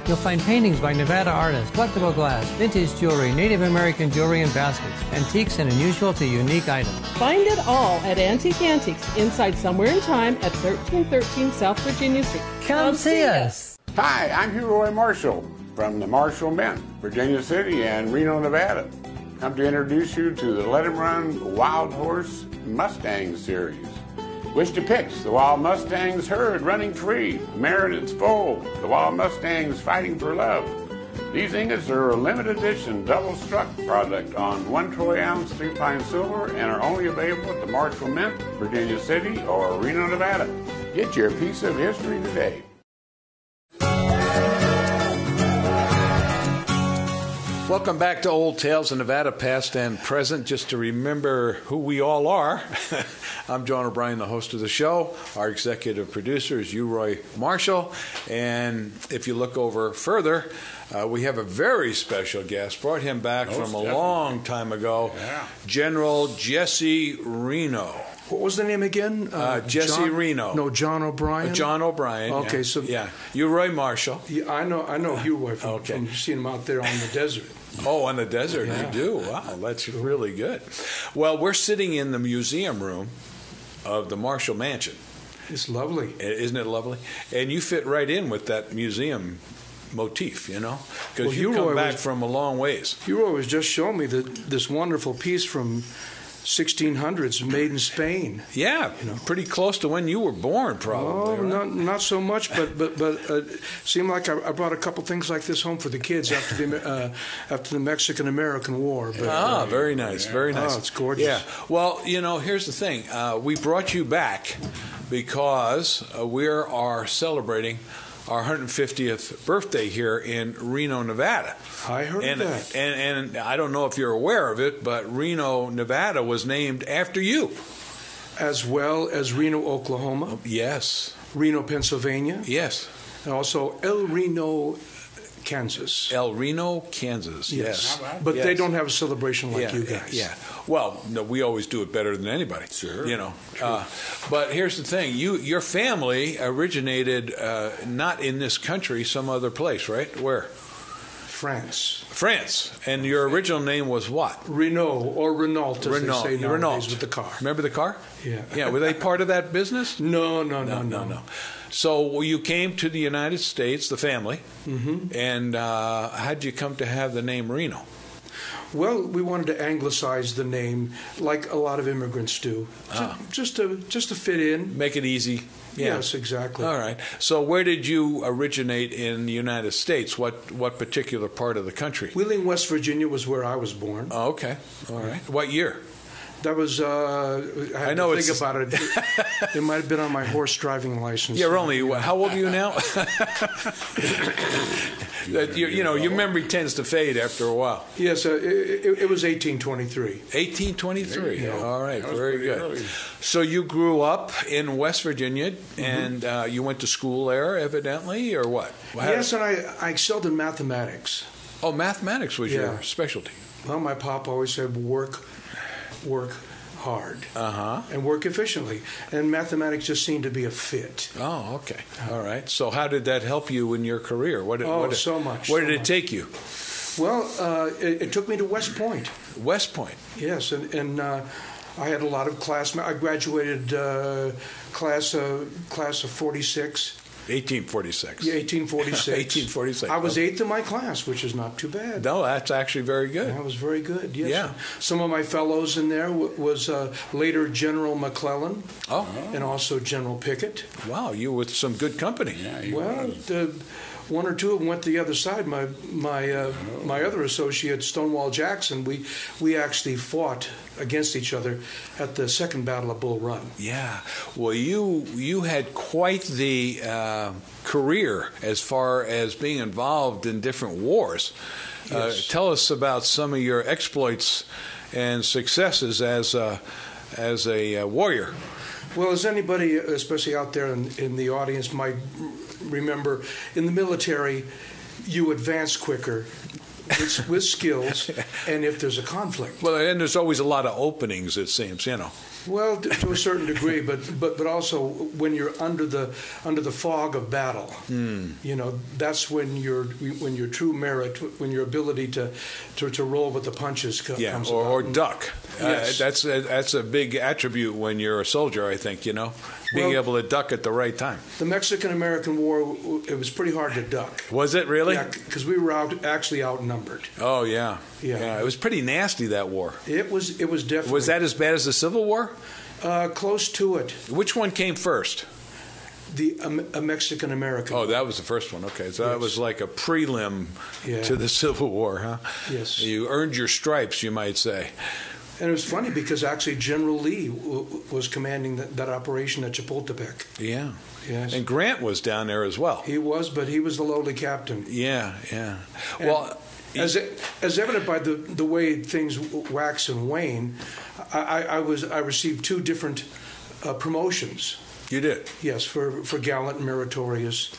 [SPEAKER 8] You'll find paintings by Nevada artists, collectible glass, vintage jewelry, Native American jewelry and baskets, antiques and unusual to unique items.
[SPEAKER 7] Find it all at Antique Antiques inside Somewhere in Time at 1313 South Virginia Street.
[SPEAKER 8] Come see us.
[SPEAKER 3] Hi, I'm Hugh Roy Marshall from the Marshall Mint, Virginia City and Reno, Nevada. I'm to introduce you to the Let 'em Run Wild Horse Mustang series. Which depicts the Wild Mustangs herd running free, mare and its foal, the Wild Mustangs fighting for love. These ingots are a limited edition double-struck product on 1 troy ounce 3-pine silver and are only available at the Marshall Mint, Virginia City, or Reno, Nevada. Get your piece of history today.
[SPEAKER 2] Welcome back to Old Tales of Nevada, past and present. Just to remember who we all are, I'm John O'Brien, the host of the show. Our executive producer is Roy Marshall. And if you look over further, we have a very special guest. Brought him back from a long time ago, General Jesse Reno.
[SPEAKER 1] What was the name again?
[SPEAKER 2] Jesse Reno.
[SPEAKER 1] No, John O'Brien.
[SPEAKER 2] John O'Brien.
[SPEAKER 1] Okay,
[SPEAKER 2] so Roy Marshall.
[SPEAKER 1] Yeah, I know Hugh Roy from seeing him out there on the desert.
[SPEAKER 2] Oh, on the desert, you do. Wow, that's really good. Well, we're sitting in the museum room of the Marshall Mansion.
[SPEAKER 1] It's lovely,
[SPEAKER 2] isn't it lovely? And you fit right in with that museum motif, you know, because you come back from a long ways.
[SPEAKER 1] Hugh Roy was just showing me this wonderful piece from 1600s made in Spain.
[SPEAKER 2] Yeah, pretty close to when you were born, probably.
[SPEAKER 1] Oh, right? not so much, but seemed like I brought a couple things like this home for the kids after the Mexican-American War. But,
[SPEAKER 2] very nice, very nice.
[SPEAKER 1] Oh, it's gorgeous.
[SPEAKER 2] Yeah. Well, here's the thing. We brought you back because we are celebrating our 150th birthday here in Reno, Nevada.
[SPEAKER 1] I heard that.
[SPEAKER 2] And I don't know if you're aware of it, but Reno, Nevada was named after you.
[SPEAKER 1] As well as Reno, Oklahoma.
[SPEAKER 2] Yes.
[SPEAKER 1] Reno, Pennsylvania.
[SPEAKER 2] Yes.
[SPEAKER 1] And also El Reno, Kansas.
[SPEAKER 2] El Reno, Kansas. Yes.
[SPEAKER 1] But they don't have a celebration like you guys.
[SPEAKER 2] Yeah. Well, no, we always do it better than anybody.
[SPEAKER 3] Sure.
[SPEAKER 2] But here's the thing: your family originated not in this country, some other place, right? Where?
[SPEAKER 1] France.
[SPEAKER 2] And your original name was what?
[SPEAKER 1] Renault or Renault, as they say nowadays with the car.
[SPEAKER 2] Remember the car?
[SPEAKER 1] Yeah.
[SPEAKER 2] Yeah. Were they part of that business?
[SPEAKER 1] No.
[SPEAKER 2] So you came to the United States, the family, and how did you come to have the name Reno?
[SPEAKER 1] Well, we wanted to anglicize the name, like a lot of immigrants do, just to fit in,
[SPEAKER 2] make it easy. Yeah.
[SPEAKER 1] Yes, exactly.
[SPEAKER 2] All right. So where did you originate in the United States? What particular part of the country?
[SPEAKER 1] Wheeling, West Virginia was where I was born.
[SPEAKER 2] Oh, okay. All right. What year?
[SPEAKER 1] That was, I know to think about it. It might have been on my horse driving license.
[SPEAKER 2] You're only, how old are you now? Your memory tends to fade after a while.
[SPEAKER 1] Yes, it was 1823.
[SPEAKER 2] 1823.
[SPEAKER 1] Yeah.
[SPEAKER 2] All right, very good. Early. So you grew up in West Virginia, and you went to school there, evidently, or what?
[SPEAKER 1] Yes, and I excelled in mathematics.
[SPEAKER 2] Oh, mathematics was your specialty.
[SPEAKER 1] Well, my pop always said work hard and work efficiently, and mathematics just seemed to be a fit.
[SPEAKER 2] Oh, okay. All right. So how did that help you in your career?
[SPEAKER 1] So much.
[SPEAKER 2] Where did it take you?
[SPEAKER 1] Well, it took me to West Point.
[SPEAKER 2] West Point?
[SPEAKER 1] Yes, and I had a lot of classmates. I graduated class of 46.
[SPEAKER 2] 1846.
[SPEAKER 1] Yeah, 1846.
[SPEAKER 2] 1846.
[SPEAKER 1] I was 8th in my class, which is not too bad.
[SPEAKER 2] No, that's actually very good.
[SPEAKER 1] That was very good, yes.
[SPEAKER 2] Yeah.
[SPEAKER 1] Some of my fellows in there was later General McClellan.
[SPEAKER 2] Oh.
[SPEAKER 1] And also General Pickett.
[SPEAKER 2] Wow, you were with some good company.
[SPEAKER 3] Yeah,
[SPEAKER 1] Well, one or two of them went to the other side. My other associate, Stonewall Jackson, we actually fought against each other at the Second Battle of Bull Run.
[SPEAKER 2] Yeah. Well, you had quite the career as far as being involved in different wars.
[SPEAKER 1] Yes.
[SPEAKER 2] Tell us about some of your exploits and successes as a warrior.
[SPEAKER 1] Well, as anybody, especially out there in the audience, might remember, in the military, you advance quicker with skills, and if there's a conflict.
[SPEAKER 2] Well, and there's always a lot of openings, it seems, you know.
[SPEAKER 1] Well, to a certain degree, but also when you're under the fog of battle, you know, that's when your true merit, when your ability to roll with the punches comes
[SPEAKER 2] or
[SPEAKER 1] about.
[SPEAKER 2] duck.
[SPEAKER 1] Yes.
[SPEAKER 2] That's a big attribute when you're a soldier, I think, you know, being able to duck at the right time.
[SPEAKER 1] The Mexican-American War, it was pretty hard to duck.
[SPEAKER 2] Was it really?
[SPEAKER 1] Yeah, because we were actually outnumbered.
[SPEAKER 2] Oh yeah.
[SPEAKER 1] Yeah.
[SPEAKER 2] It was pretty nasty, that war.
[SPEAKER 1] It was definitely.
[SPEAKER 2] Was that as bad as the Civil War?
[SPEAKER 1] Close to it.
[SPEAKER 2] Which one came first?
[SPEAKER 1] The Mexican-American.
[SPEAKER 2] Oh, that was the first one. Okay, so that was like a prelim
[SPEAKER 1] Yeah.
[SPEAKER 2] to the Civil War, huh?
[SPEAKER 1] Yes.
[SPEAKER 2] You earned your stripes, you might say.
[SPEAKER 1] And it was funny because actually General Lee was commanding that operation at Chapultepec.
[SPEAKER 2] Yeah.
[SPEAKER 1] Yes.
[SPEAKER 2] And Grant was down there as well.
[SPEAKER 1] He was, but he was the lowly captain.
[SPEAKER 2] Yeah, yeah.
[SPEAKER 1] And
[SPEAKER 2] well,
[SPEAKER 1] as evident by the way things wax and wane, I received 2 different promotions.
[SPEAKER 2] You did?
[SPEAKER 1] Yes, for gallant and meritorious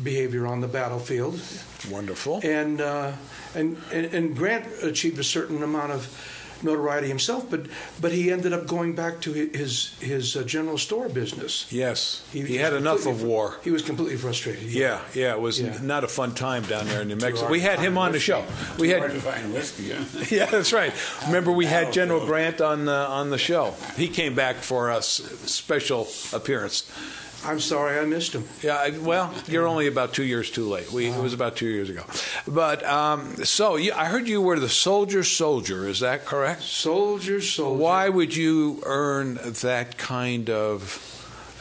[SPEAKER 1] behavior on the battlefield.
[SPEAKER 2] Wonderful.
[SPEAKER 1] And Grant achieved a certain amount of notoriety himself, but he ended up going back to his general store business.
[SPEAKER 2] Yes, he had enough of war.
[SPEAKER 1] He was completely frustrated.
[SPEAKER 2] Yeah, it was not a fun time down there in New Mexico. We had him on the show.
[SPEAKER 3] We had to find whiskey.
[SPEAKER 2] Yeah, that's right. Remember, we had General Grant on the show. He came back for a special appearance.
[SPEAKER 1] I'm sorry I missed him.
[SPEAKER 2] Yeah, well, you're only about 2 years too late. It was about 2 years ago. But so I heard you were the soldier. Is that correct?
[SPEAKER 1] Soldier.
[SPEAKER 2] Why would you earn that kind of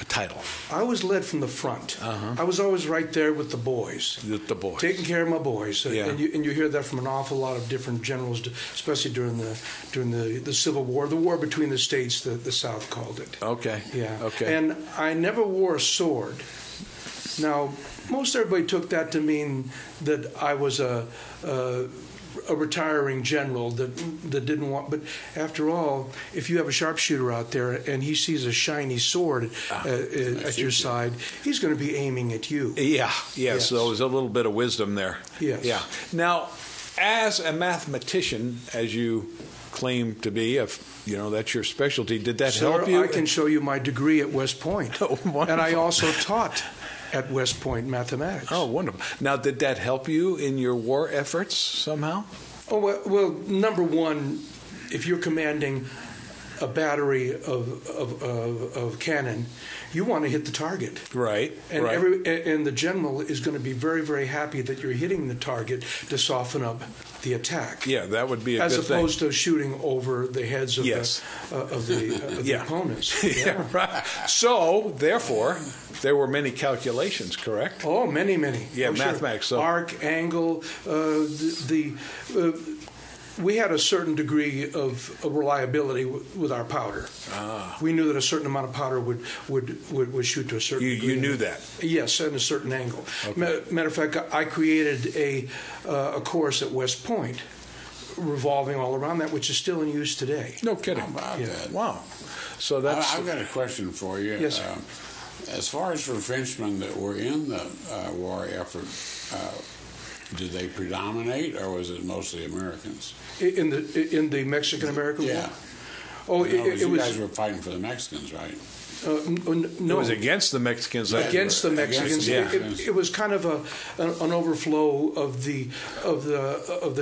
[SPEAKER 2] a title?
[SPEAKER 1] I was led from the front. I was always right there with the boys. Taking care of my boys.
[SPEAKER 2] Yeah.
[SPEAKER 1] And you hear that from an awful lot of different generals, especially during the Civil War, the war between the states, the South called it.
[SPEAKER 2] Okay.
[SPEAKER 1] Yeah.
[SPEAKER 2] Okay.
[SPEAKER 1] And I never wore a sword. Now, most everybody took that to mean that I was a retiring general that didn't want. But after all, if you have a sharpshooter out there and he sees a shiny sword at your side, he's going to be aiming at you.
[SPEAKER 2] Yeah. Yes. So there's a little bit of wisdom there.
[SPEAKER 1] Yes.
[SPEAKER 2] Yeah. Now, as a mathematician, as you claim to be, that's your specialty. Did that help you?
[SPEAKER 1] I can show you my degree at West Point.
[SPEAKER 2] Oh, wonderful.
[SPEAKER 1] And I also taught at West Point mathematics.
[SPEAKER 2] Oh, wonderful. Now, did that help you in your war efforts somehow?
[SPEAKER 1] Oh, well, number one, if you're commanding a battery of cannon, you want to hit the target.
[SPEAKER 2] Right.
[SPEAKER 1] And
[SPEAKER 2] right.
[SPEAKER 1] And the general is going to be very, very happy that you're hitting the target to soften up the attack.
[SPEAKER 2] Yeah, that would be a good thing.
[SPEAKER 1] As opposed to shooting over the heads of the opponents.
[SPEAKER 2] Yeah, right. So, therefore, there were many calculations, correct?
[SPEAKER 1] Oh, many.
[SPEAKER 2] Yeah,
[SPEAKER 1] Sure.
[SPEAKER 2] mathematics. So.
[SPEAKER 1] Arc, angle, we had a certain degree of reliability with our powder. We knew that a certain amount of powder would shoot to a certain degree.
[SPEAKER 2] You knew that?
[SPEAKER 1] Yes, at a certain angle.
[SPEAKER 2] Okay.
[SPEAKER 1] Matter of fact, I created a course at West Point revolving all around that, which is still in use today.
[SPEAKER 2] No kidding.
[SPEAKER 3] How about that?
[SPEAKER 2] Wow. So that's.
[SPEAKER 3] I've got a question for you.
[SPEAKER 1] Yes.
[SPEAKER 3] As far as for Frenchmen that were in the war effort, did they predominate, or was it mostly Americans?
[SPEAKER 1] In the Mexican-American War?
[SPEAKER 3] Yeah.
[SPEAKER 1] Oh,
[SPEAKER 3] You
[SPEAKER 1] it was.
[SPEAKER 3] guys were fighting for the Mexicans, right?
[SPEAKER 1] No,
[SPEAKER 2] it was against the Mexicans.
[SPEAKER 1] Against the Mexicans.
[SPEAKER 2] Yeah.
[SPEAKER 1] It was kind of an overflow of the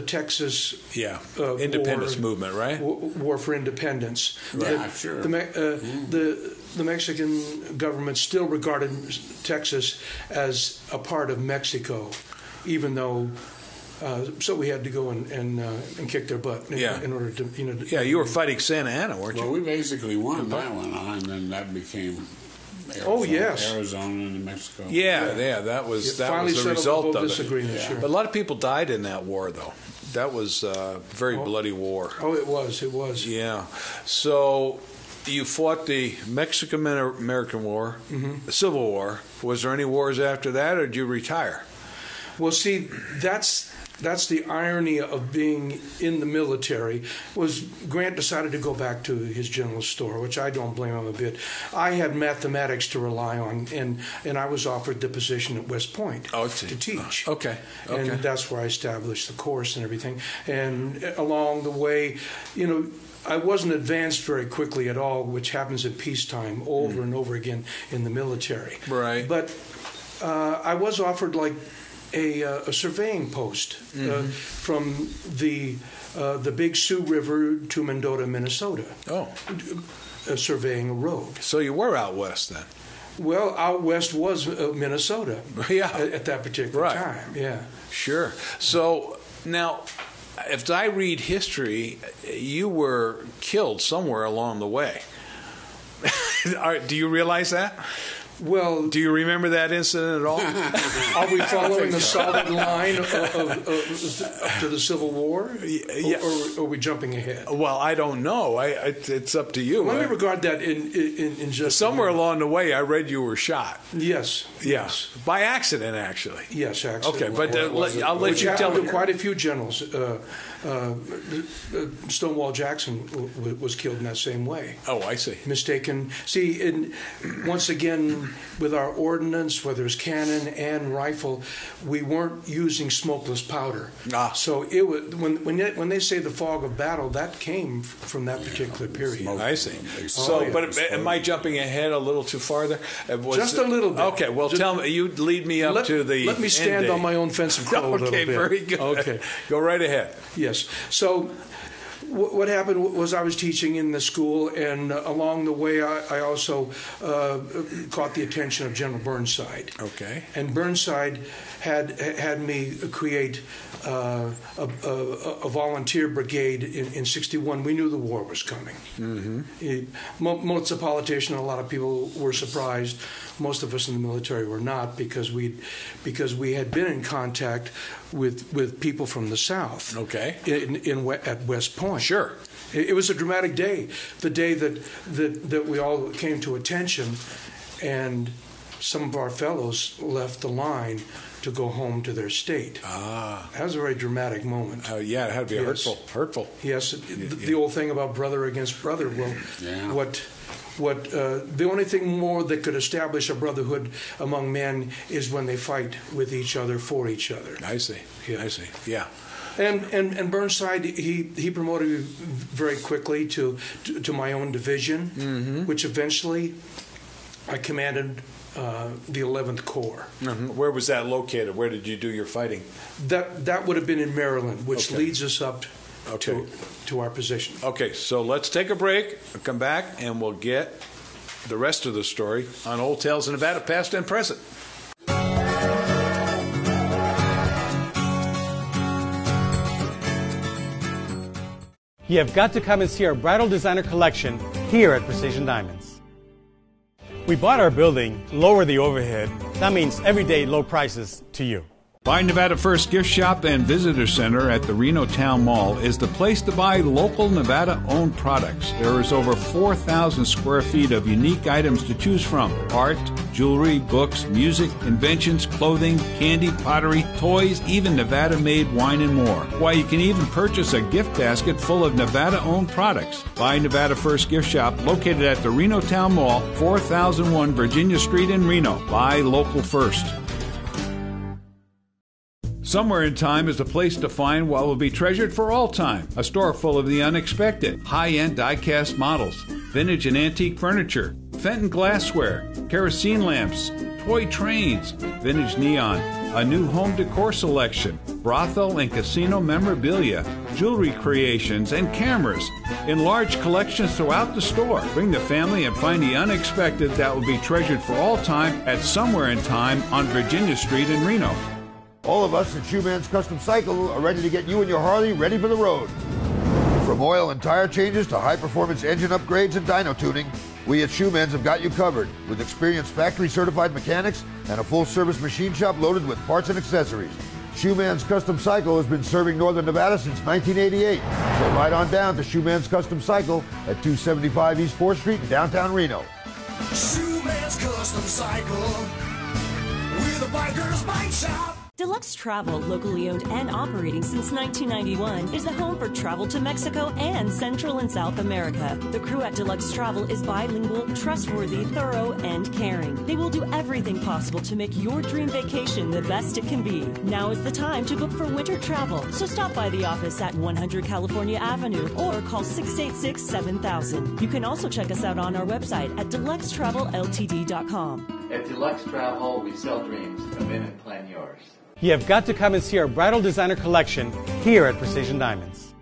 [SPEAKER 1] Texas
[SPEAKER 2] independence movement, right?
[SPEAKER 1] War for independence.
[SPEAKER 3] Sure.
[SPEAKER 1] The Mexican government still regarded Texas as a part of Mexico, even though. So we had to go and kick their butt in order to,
[SPEAKER 2] Yeah, you were fighting Santa Anna, weren't you?
[SPEAKER 3] Well, we basically won that one, and then that became Arizona and New Mexico.
[SPEAKER 2] That was the result of it.
[SPEAKER 1] Sure.
[SPEAKER 2] But a lot of people died in that war, though. That was a very bloody war.
[SPEAKER 1] Oh, it was.
[SPEAKER 2] Yeah. So you fought the Mexican-American War, the Civil War. Was there any wars after that, or did you retire?
[SPEAKER 1] Well, see, that's the irony of being in the military. Was Grant decided to go back to his general store, which I don't blame him a bit. I had mathematics to rely on, and I was offered the position at West Point to teach.
[SPEAKER 2] Okay.
[SPEAKER 1] And that's where I established the course and everything. And along the way, I wasn't advanced very quickly at all, which happens in peacetime over and over again in the military.
[SPEAKER 2] Right.
[SPEAKER 1] But I was offered a surveying post from the Big Sioux River to Mendota, Minnesota. Surveying a road.
[SPEAKER 2] So you were out west then?
[SPEAKER 1] Well, out west was Minnesota. At that particular time. Yeah.
[SPEAKER 2] Sure. So now, if I read history, you were killed somewhere along the way. Do you realize that?
[SPEAKER 1] Well,
[SPEAKER 2] do you remember that incident at all?
[SPEAKER 1] Are we following a solid line up to the Civil War?
[SPEAKER 2] Yeah.
[SPEAKER 1] Or are we jumping ahead?
[SPEAKER 2] Well, I don't know. It's up to you.
[SPEAKER 1] Let me regard that in just
[SPEAKER 2] somewhere along the way. I read you were shot.
[SPEAKER 1] Yes.
[SPEAKER 2] Yes. By accident, actually.
[SPEAKER 1] Yes, accident.
[SPEAKER 2] Okay, but I'll let you tell me.
[SPEAKER 1] Quite a few generals. Stonewall Jackson was killed in that same way.
[SPEAKER 2] Oh, I see.
[SPEAKER 1] Mistaken. See, once again, with our ordnance, whether it's cannon and rifle, we weren't using smokeless powder. So it was when they say the fog of battle, that came from that particular period.
[SPEAKER 2] I see. So, but am I jumping ahead a little too far there?
[SPEAKER 1] Just a little bit.
[SPEAKER 2] Okay. Well, tell me. You lead me up to the.
[SPEAKER 1] Let me stand on my own fence and crow a little bit.
[SPEAKER 2] Okay. Very good.
[SPEAKER 1] Okay.
[SPEAKER 2] Go right ahead.
[SPEAKER 1] Yes. So what happened was I was teaching in the school, and along the way I also caught the attention of General Burnside.
[SPEAKER 2] Okay.
[SPEAKER 1] And Burnside had me create a volunteer brigade in '61. We knew the war was coming. Most of the politicians, a lot of people were surprised. Most of us in the military were not, because we had been in contact with people from the South.
[SPEAKER 2] Okay.
[SPEAKER 1] At West Point.
[SPEAKER 2] Sure.
[SPEAKER 1] It was a dramatic day, the day that we all came to attention, and some of our fellows left the line to go home to their state. That was a very dramatic moment.
[SPEAKER 2] Yeah, it had to be hurtful.
[SPEAKER 1] Yes, the old thing about brother against brother. Well, the only thing more that could establish a brotherhood among men is when they fight with each other for each other.
[SPEAKER 2] I see.
[SPEAKER 1] Yeah.
[SPEAKER 2] I see. Yeah.
[SPEAKER 1] And Burnside, he promoted me very quickly to my own division, which eventually I commanded the 11th Corps.
[SPEAKER 2] Where was that located? Where did you do your fighting?
[SPEAKER 1] That would have been in Maryland, which leads us up
[SPEAKER 2] to
[SPEAKER 1] our position.
[SPEAKER 2] Okay, so let's take a break, come back, and we'll get the rest of the story on Old Tales of Nevada, past and present.
[SPEAKER 13] You have got to come and see our bridal designer collection here at Precision Diamonds. We bought our building, lower the overhead. That means everyday low prices to you.
[SPEAKER 2] Buy Nevada First Gift Shop and Visitor Center at the Reno Town Mall is the place to buy local Nevada-owned products. There is over 4,000 square feet of unique items to choose from. Art, jewelry, books, music, inventions, clothing, candy, pottery, toys, even Nevada-made wine and more. Why, you can even purchase a gift basket full of Nevada-owned products. Buy Nevada First Gift Shop, located at the Reno Town Mall, 4001 Virginia Street in Reno. Buy local first. Somewhere in Time is a place to find what will be treasured for all time. A store full of the unexpected, high-end die-cast models, vintage and antique furniture, Fenton glassware, kerosene lamps, toy trains, vintage neon, a new home decor selection, brothel and casino memorabilia, jewelry creations, and cameras in large collections throughout the store. Bring the family and find the unexpected that will be treasured for all time at Somewhere in Time on Virginia Street in Reno.
[SPEAKER 4] All of us at Shoeman's Custom Cycle are ready to get you and your Harley ready for the road. From oil and tire changes to high-performance engine upgrades and dyno tuning, we at Shoeman's have got you covered with experienced factory-certified mechanics and a full-service machine shop loaded with parts and accessories. Shoeman's Custom Cycle has been serving Northern Nevada since 1988. So ride on down to Shoeman's Custom Cycle at 275 East 4th Street in downtown Reno.
[SPEAKER 5] Shoeman's Custom Cycle with a biker's bike shop.
[SPEAKER 11] Deluxe Travel, locally owned and operating since 1991, is the home for travel to Mexico and Central and South America. The crew at Deluxe Travel is bilingual, trustworthy, thorough, and caring. They will do everything possible to make your dream vacation the best it can be. Now is the time to book for winter travel, so stop by the office at 100 California Avenue or call 686-7000. You can also check us out on our website at deluxetravelLTD.com.
[SPEAKER 12] At Deluxe Travel, we sell dreams. Come in and plan yours.
[SPEAKER 13] You have got to come and see our bridal designer collection here at Precision Diamonds.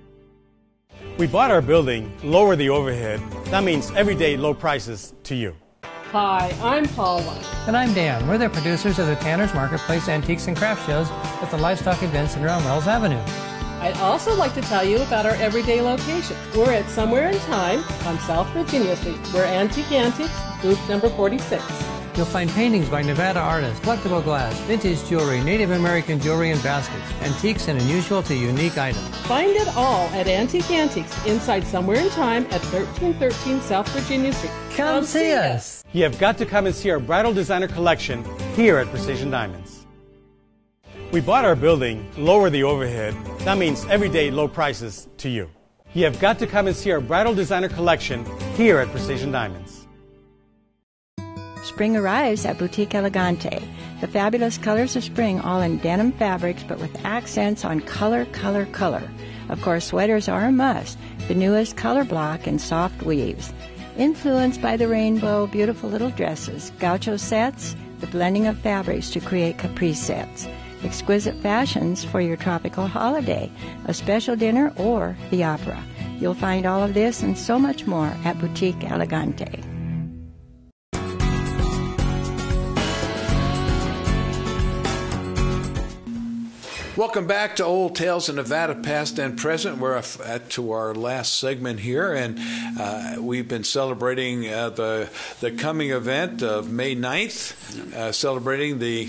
[SPEAKER 13] We bought our building, lower the overhead. That means everyday low prices to you.
[SPEAKER 7] Hi, I'm Paula.
[SPEAKER 8] And I'm Dan. We're the producers of the Tanner's Marketplace Antiques and Craft Shows at the Livestock Event Center on Wells Avenue.
[SPEAKER 7] I'd also like to tell you about our everyday location. We're at Somewhere in Time on South Virginia Street. We're Antique Antiques, booth number 46.
[SPEAKER 8] You'll find paintings by Nevada artists, collectible glass, vintage jewelry, Native American jewelry and baskets, antiques and unusual to unique items.
[SPEAKER 7] Find it all at Antique Antiques inside Somewhere in Time at 1313 South Virginia Street.
[SPEAKER 8] Come see us.
[SPEAKER 13] You have got to come and see our bridal designer collection here at Precision Diamonds. We bought our building, lower the overhead. That means everyday low prices to you. You have got to come and see our bridal designer collection here at Precision Diamonds.
[SPEAKER 9] Spring arrives at Boutique Elegante. The fabulous colors of spring, all in denim fabrics, but with accents on color, color, color. Of course, sweaters are a must. The newest color block and soft weaves. Influenced by the rainbow, beautiful little dresses, gaucho sets, the blending of fabrics to create caprice sets. Exquisite fashions for your tropical holiday, a special dinner, or the opera. You'll find all of this and so much more at Boutique Elegante.
[SPEAKER 2] Welcome back to Old Tales of Nevada, Past and Present. We're to our last segment here, and we've been celebrating the coming event of May 9th, celebrating the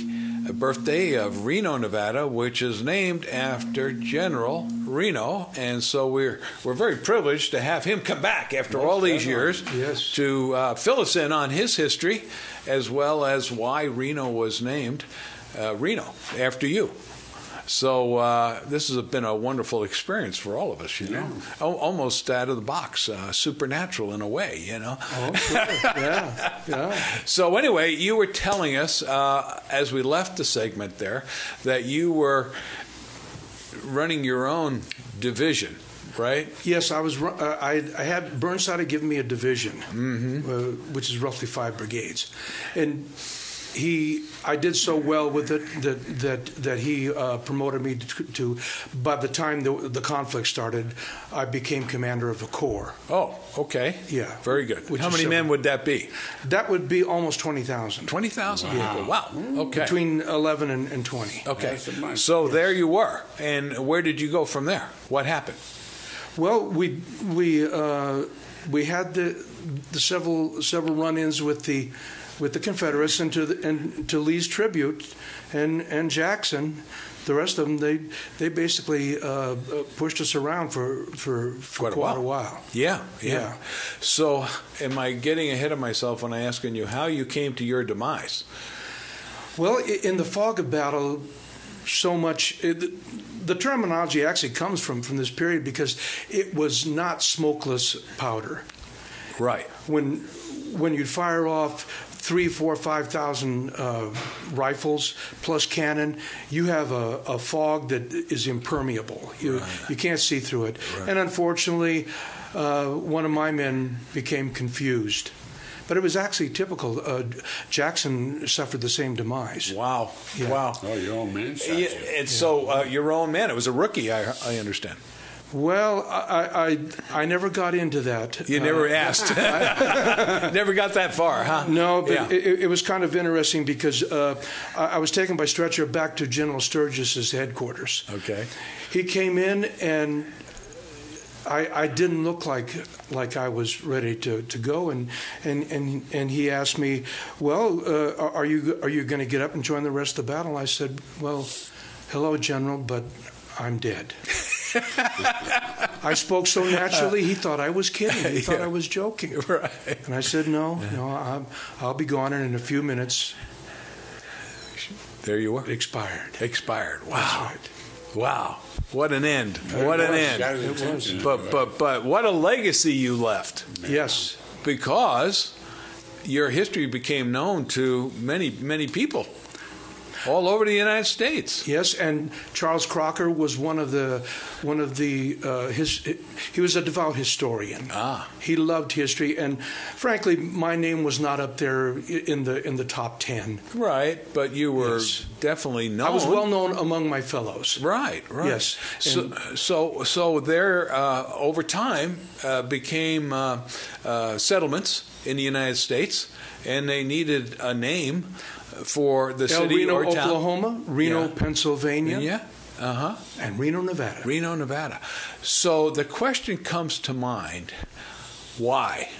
[SPEAKER 2] birthday of Reno, Nevada, which is named after General Reno, and so we're very privileged to have him come back after all these years to fill us in on his history, as well as why Reno was named Reno after you. So this has been a wonderful experience for all of us, you know, almost out of the box, supernatural in a way, you know.
[SPEAKER 1] Oh, sure. Yeah.
[SPEAKER 2] So anyway, you were telling us as we left the segment there that you were running your own division, right?
[SPEAKER 1] Yes, I was. I had Burnside had given me a division, which is roughly 5 brigades, and I did so well with it that he promoted me to. By the time the conflict started, I became commander of a corps.
[SPEAKER 2] Oh, okay.
[SPEAKER 1] Yeah.
[SPEAKER 2] Very good. How many men would that be?
[SPEAKER 1] That would be almost 20,000.
[SPEAKER 2] 20,000?
[SPEAKER 1] Yeah.
[SPEAKER 2] Wow. Okay.
[SPEAKER 1] Between 11 and 20.
[SPEAKER 2] Okay. So there you were. And where did you go from there? What happened?
[SPEAKER 1] Well, we had the several run-ins with the Confederates and to Lee's tribute and Jackson. The rest of them, they basically pushed us around for quite a while.
[SPEAKER 2] Yeah. So am I getting ahead of myself when I asking you how you came to your demise?
[SPEAKER 1] Well, in the fog of battle, so much... The terminology actually comes from this period because it was not smokeless powder.
[SPEAKER 2] Right.
[SPEAKER 1] When you'd fire off 3,000, 4,000, 5,000 rifles plus cannon, you have a fog that is impermeable. You can't see through it. Right. And unfortunately, one of my men became confused But it was actually typical. Jackson suffered the same demise.
[SPEAKER 2] Wow.
[SPEAKER 1] Yeah.
[SPEAKER 2] Wow.
[SPEAKER 3] Oh, your own man shot you.
[SPEAKER 2] So your own man, it was a rookie, I understand.
[SPEAKER 1] Well, I never got into that.
[SPEAKER 2] You never asked. Never got that far, huh?
[SPEAKER 1] No, but
[SPEAKER 2] Yeah.
[SPEAKER 1] it was kind of interesting because I was taken by stretcher back to General Sturgis's headquarters.
[SPEAKER 2] Okay.
[SPEAKER 1] He came in and I didn't look like I was ready to go, and he asked me, well, are you going to get up and join the rest of the battle? I said, well, hello, General, but I'm dead. I spoke so naturally, he thought I was kidding. He thought I was joking.
[SPEAKER 2] Right.
[SPEAKER 1] And I said, no, I'll be gone, and in a few minutes,
[SPEAKER 2] there you were.
[SPEAKER 1] Expired.
[SPEAKER 2] Wow.
[SPEAKER 1] That's right.
[SPEAKER 2] Wow. What an end. What an end.
[SPEAKER 3] It was.
[SPEAKER 2] But what a legacy you left.
[SPEAKER 1] Yes.
[SPEAKER 2] Because your history became known to many, many people all over the United States.
[SPEAKER 1] Yes, and Charles Crocker was he was a devout historian. He loved history, and frankly, my name was not up there in the top 10.
[SPEAKER 2] Right, but you were definitely known.
[SPEAKER 1] I was well known among my fellows.
[SPEAKER 2] Right.
[SPEAKER 1] Yes.
[SPEAKER 2] So there over time became settlements in the United States, and they needed a name for the city
[SPEAKER 1] Reno,
[SPEAKER 2] or town.
[SPEAKER 1] Oklahoma, Reno, Pennsylvania, and Reno, Nevada.
[SPEAKER 2] Reno, Nevada. So the question comes to mind, why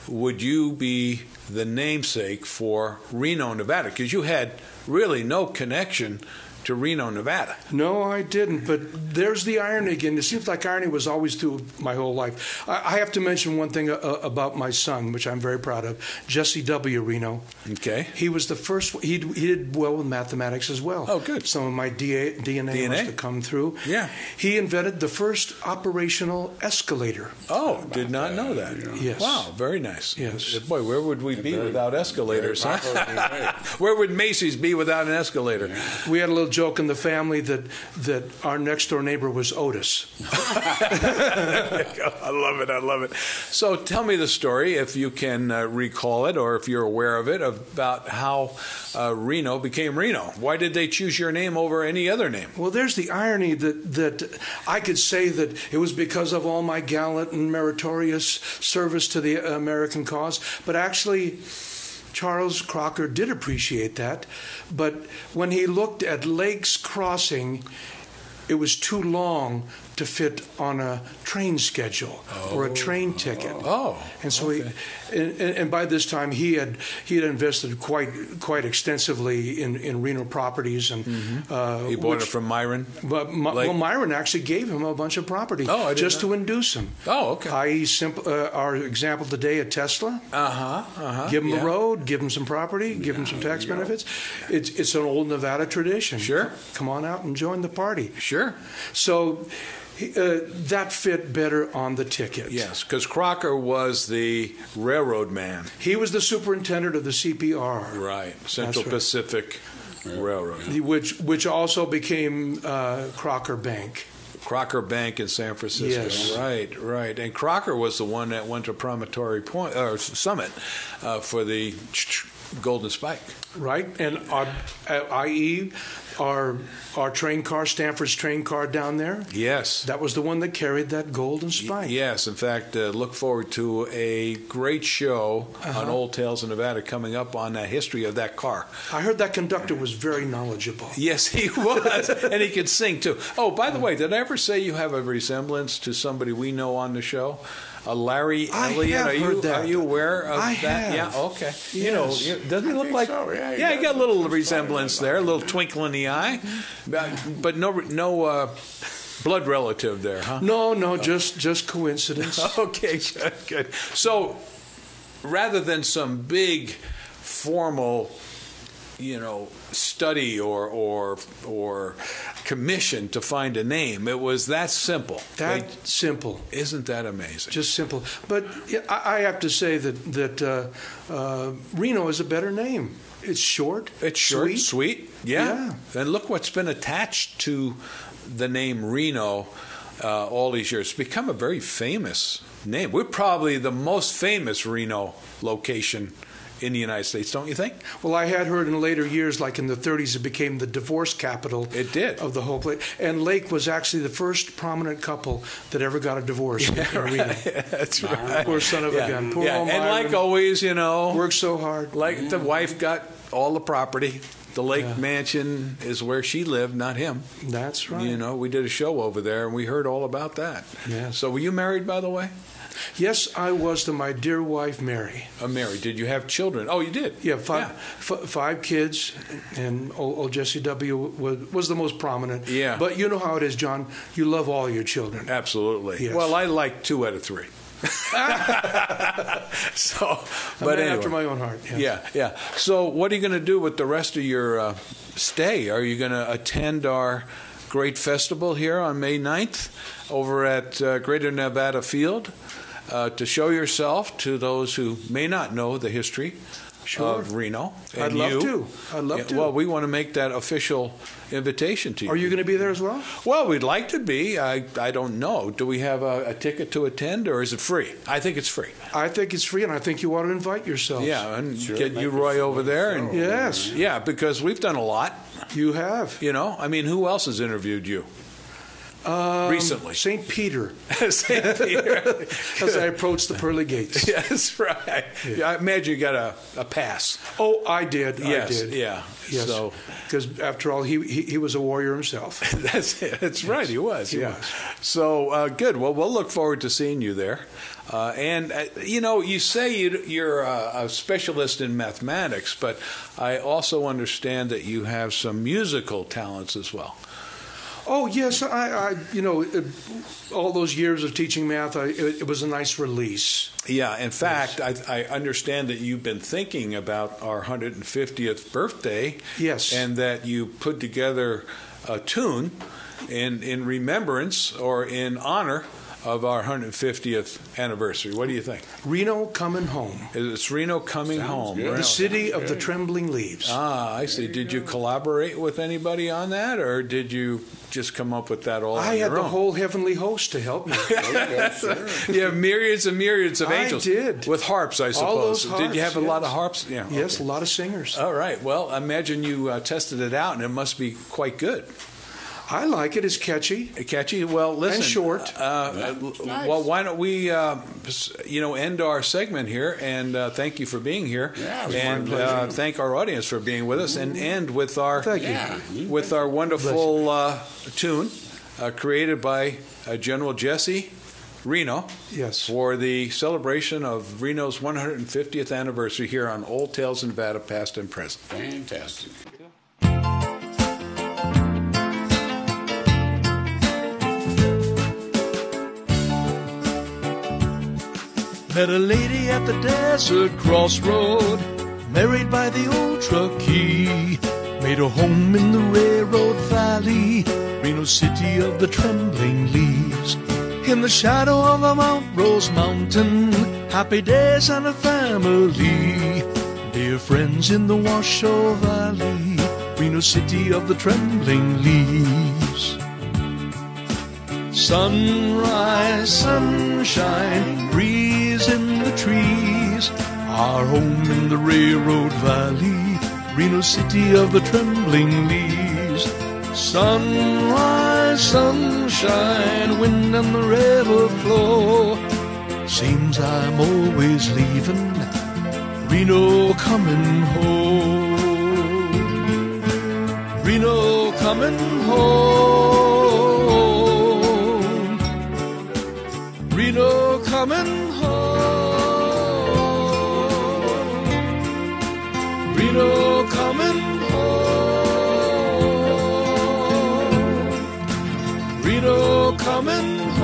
[SPEAKER 2] would you be the namesake for Reno, Nevada? Because you had really no connection to Reno, Nevada.
[SPEAKER 1] No, I didn't. But there's the irony again. It seems like irony was always through my whole life. I have to mention one thing about my son, which I'm very proud of, Jesse W. Reno.
[SPEAKER 2] Okay.
[SPEAKER 1] He was the first. He did well with mathematics as well.
[SPEAKER 2] Oh, good.
[SPEAKER 1] Some of my DNA must have come through.
[SPEAKER 2] Yeah.
[SPEAKER 1] He invented the first operational escalator.
[SPEAKER 2] Oh, did not know that.
[SPEAKER 1] Yes.
[SPEAKER 2] Wow, very nice.
[SPEAKER 1] Yes.
[SPEAKER 2] Boy, where would we be without escalators, huh? Where would Macy's be without an escalator?
[SPEAKER 1] We had a little joke in the family that our next door neighbor was Otis.
[SPEAKER 2] I love it. So tell me the story, if you can recall it or if you're aware of it, about how Reno became Reno. Why did they choose your name over any other name?
[SPEAKER 1] Well, there's the irony that I could say that it was because of all my gallant and meritorious service to the American cause, but actually Charles Crocker did appreciate that, but when he looked at Lakes Crossing, it was too long to fit on a train schedule or a train ticket. And so and by this time he had invested quite extensively in Reno properties, and
[SPEAKER 2] he bought it from Myron.
[SPEAKER 1] But Myron actually gave him a bunch of property just to induce him. I.e., our example today at Tesla. Give him a road, give him some property, give him some tax benefits. It's an old Nevada tradition.
[SPEAKER 2] Sure,
[SPEAKER 1] come on out and join the party.
[SPEAKER 2] Sure.
[SPEAKER 1] So. That fit better on the ticket.
[SPEAKER 2] Yes, because Crocker was the railroad man.
[SPEAKER 1] He was the superintendent of the CPR.
[SPEAKER 2] Right, Central Pacific Railroad.
[SPEAKER 1] Which also became Crocker Bank.
[SPEAKER 2] Crocker Bank in San Francisco.
[SPEAKER 1] Yes.
[SPEAKER 2] Right. And Crocker was the one that went to Promontory Point or Summit for the Golden Spike.
[SPEAKER 1] Right, and i.e. our train car, Stanford's train car down there.
[SPEAKER 2] Yes,
[SPEAKER 1] that was the one that carried that Golden Spike.
[SPEAKER 2] Yes, in fact, look forward to a great show on Old Tales of Nevada coming up on the history of that car.
[SPEAKER 1] I heard that conductor was very knowledgeable.
[SPEAKER 2] Yes, he was, and he could sing too. Oh, by the way, did I ever say you have a resemblance to somebody we know on the show? Larry Elliott. Are you aware of that?
[SPEAKER 1] Have.
[SPEAKER 2] Yeah. Okay.
[SPEAKER 1] Yes.
[SPEAKER 2] You know, doesn't he look like?
[SPEAKER 3] So.
[SPEAKER 2] Yeah, he got a little resemblance there, a little twinkle in the eye, but no blood relative there, huh?
[SPEAKER 1] No, just coincidence.
[SPEAKER 2] Okay, good. So, rather than some big formal, study or commission to find a name, it was that simple.
[SPEAKER 1] Simple.
[SPEAKER 2] Isn't that amazing?
[SPEAKER 1] Just simple. But I have to say that Reno is a better name. It's short.
[SPEAKER 2] It's short, sweet. Yeah. And look what's been attached to the name Reno all these years. It's become a very famous name. We're probably the most famous Reno location in the United States, don't you think?
[SPEAKER 1] Well, I had heard in later years, like in the 30s, it became the divorce capital.
[SPEAKER 2] It did.
[SPEAKER 1] Of the whole place. And Lake was actually the first prominent couple that ever got a divorce in Reno.
[SPEAKER 2] That's right.
[SPEAKER 1] Poor son of a gun. Poor old
[SPEAKER 2] And
[SPEAKER 1] Myron
[SPEAKER 2] like always,
[SPEAKER 1] worked so hard.
[SPEAKER 2] Like the wife got all the property. The Lake Mansion is where she lived, not him.
[SPEAKER 1] That's right.
[SPEAKER 2] We did a show over there, and we heard all about that.
[SPEAKER 1] Yeah.
[SPEAKER 2] So were you married, by the way?
[SPEAKER 1] Yes, I was to my dear wife, Mary.
[SPEAKER 2] Mary. Did you have children? Oh, you did?
[SPEAKER 1] Yeah, five kids, and old Jesse W. was the most prominent.
[SPEAKER 2] Yeah.
[SPEAKER 1] But you know how it is, John. You love all your children.
[SPEAKER 2] Absolutely.
[SPEAKER 1] Yes.
[SPEAKER 2] Well, I like 2 out of 3. So, but anyway.
[SPEAKER 1] After my own heart. Yes.
[SPEAKER 2] Yeah. So, what are you going to do with the rest of your stay? Are you going to attend our great festival here on May 9th over at Greater Nevada Field to show yourself to those who may not know the history of Reno?
[SPEAKER 1] I'd love to.
[SPEAKER 2] Well, we want to make that official invitation to you.
[SPEAKER 1] Are you going to be there as well?
[SPEAKER 2] Well, we'd like to be. I don't know. Do we have a ticket to attend, or is it free? I think it's free.
[SPEAKER 1] I think it's free, and I think you ought to invite yourself.
[SPEAKER 2] Yeah, and get you, Roy, over there. And
[SPEAKER 1] yes.
[SPEAKER 2] Yeah, because we've done a lot.
[SPEAKER 1] You have.
[SPEAKER 2] I mean, who else has interviewed you? Recently.
[SPEAKER 1] St. Peter.
[SPEAKER 2] St. Peter.
[SPEAKER 1] As I approached the pearly gates.
[SPEAKER 2] Yeah, that's right. Yeah. I imagine you got a pass.
[SPEAKER 1] Oh, I did.
[SPEAKER 2] Yes.
[SPEAKER 1] I did.
[SPEAKER 2] Yeah.
[SPEAKER 1] Yes.
[SPEAKER 2] So,
[SPEAKER 1] because after all, he was a warrior himself.
[SPEAKER 2] That's it. That's
[SPEAKER 1] yes.
[SPEAKER 2] right. He was.
[SPEAKER 1] He
[SPEAKER 2] yeah.
[SPEAKER 1] was.
[SPEAKER 2] So good. Well, we'll look forward to seeing you there. And you say you're a specialist in mathematics, but I also understand that you have some musical talents as well.
[SPEAKER 1] Oh yes, I all those years of teaching math, it was a nice release.
[SPEAKER 2] Yeah, in fact, I understand that you've been thinking about our 150th birthday.
[SPEAKER 1] Yes,
[SPEAKER 2] and that you put together a tune in remembrance or in honor of our 150th anniversary. What do you think?
[SPEAKER 1] Reno Coming Home.
[SPEAKER 2] It's Reno Coming Home.
[SPEAKER 1] The city of the trembling leaves.
[SPEAKER 2] Ah, I see. Did you collaborate with anybody on that, or did you just come up with that all on your own?
[SPEAKER 1] I had the whole heavenly host to help me.
[SPEAKER 2] You have myriads and myriads of angels.
[SPEAKER 1] I did.
[SPEAKER 2] With harps, I suppose.
[SPEAKER 1] All those harps,
[SPEAKER 2] did you have a lot of harps? Yeah.
[SPEAKER 1] Yes, a lot of singers.
[SPEAKER 2] All right. Well, imagine you tested it out, and it must be quite good.
[SPEAKER 1] I like it. It's catchy.
[SPEAKER 2] Catchy. Well, listen.
[SPEAKER 1] And short.
[SPEAKER 3] Nice.
[SPEAKER 2] Well, why don't we, end our segment here? And thank you for being here.
[SPEAKER 3] Yeah,
[SPEAKER 2] and thank our audience for being with us. And end with our with our wonderful tune created by General Jesse Reno.
[SPEAKER 1] Yes.
[SPEAKER 2] For the celebration of Reno's 150th anniversary here on Old Tales in Nevada, past and present.
[SPEAKER 3] Fantastic.
[SPEAKER 5] Met a lady at the desert crossroad, married by the old Truckee. Made a home in the railroad valley, Reno city of the trembling leaves. In the shadow of a Mount Rose mountain, happy days and a family. Dear friends in the Washoe Valley, Reno city of the trembling leaves. Sunrise, sunshine, breeze in the trees, our home in the railroad valley, Reno city of the trembling leaves. Sunrise, sunshine, wind and the river flow. Seems I'm always leaving, Reno coming home. Reno coming home. Reno coming home. Reno coming home. Reno coming home.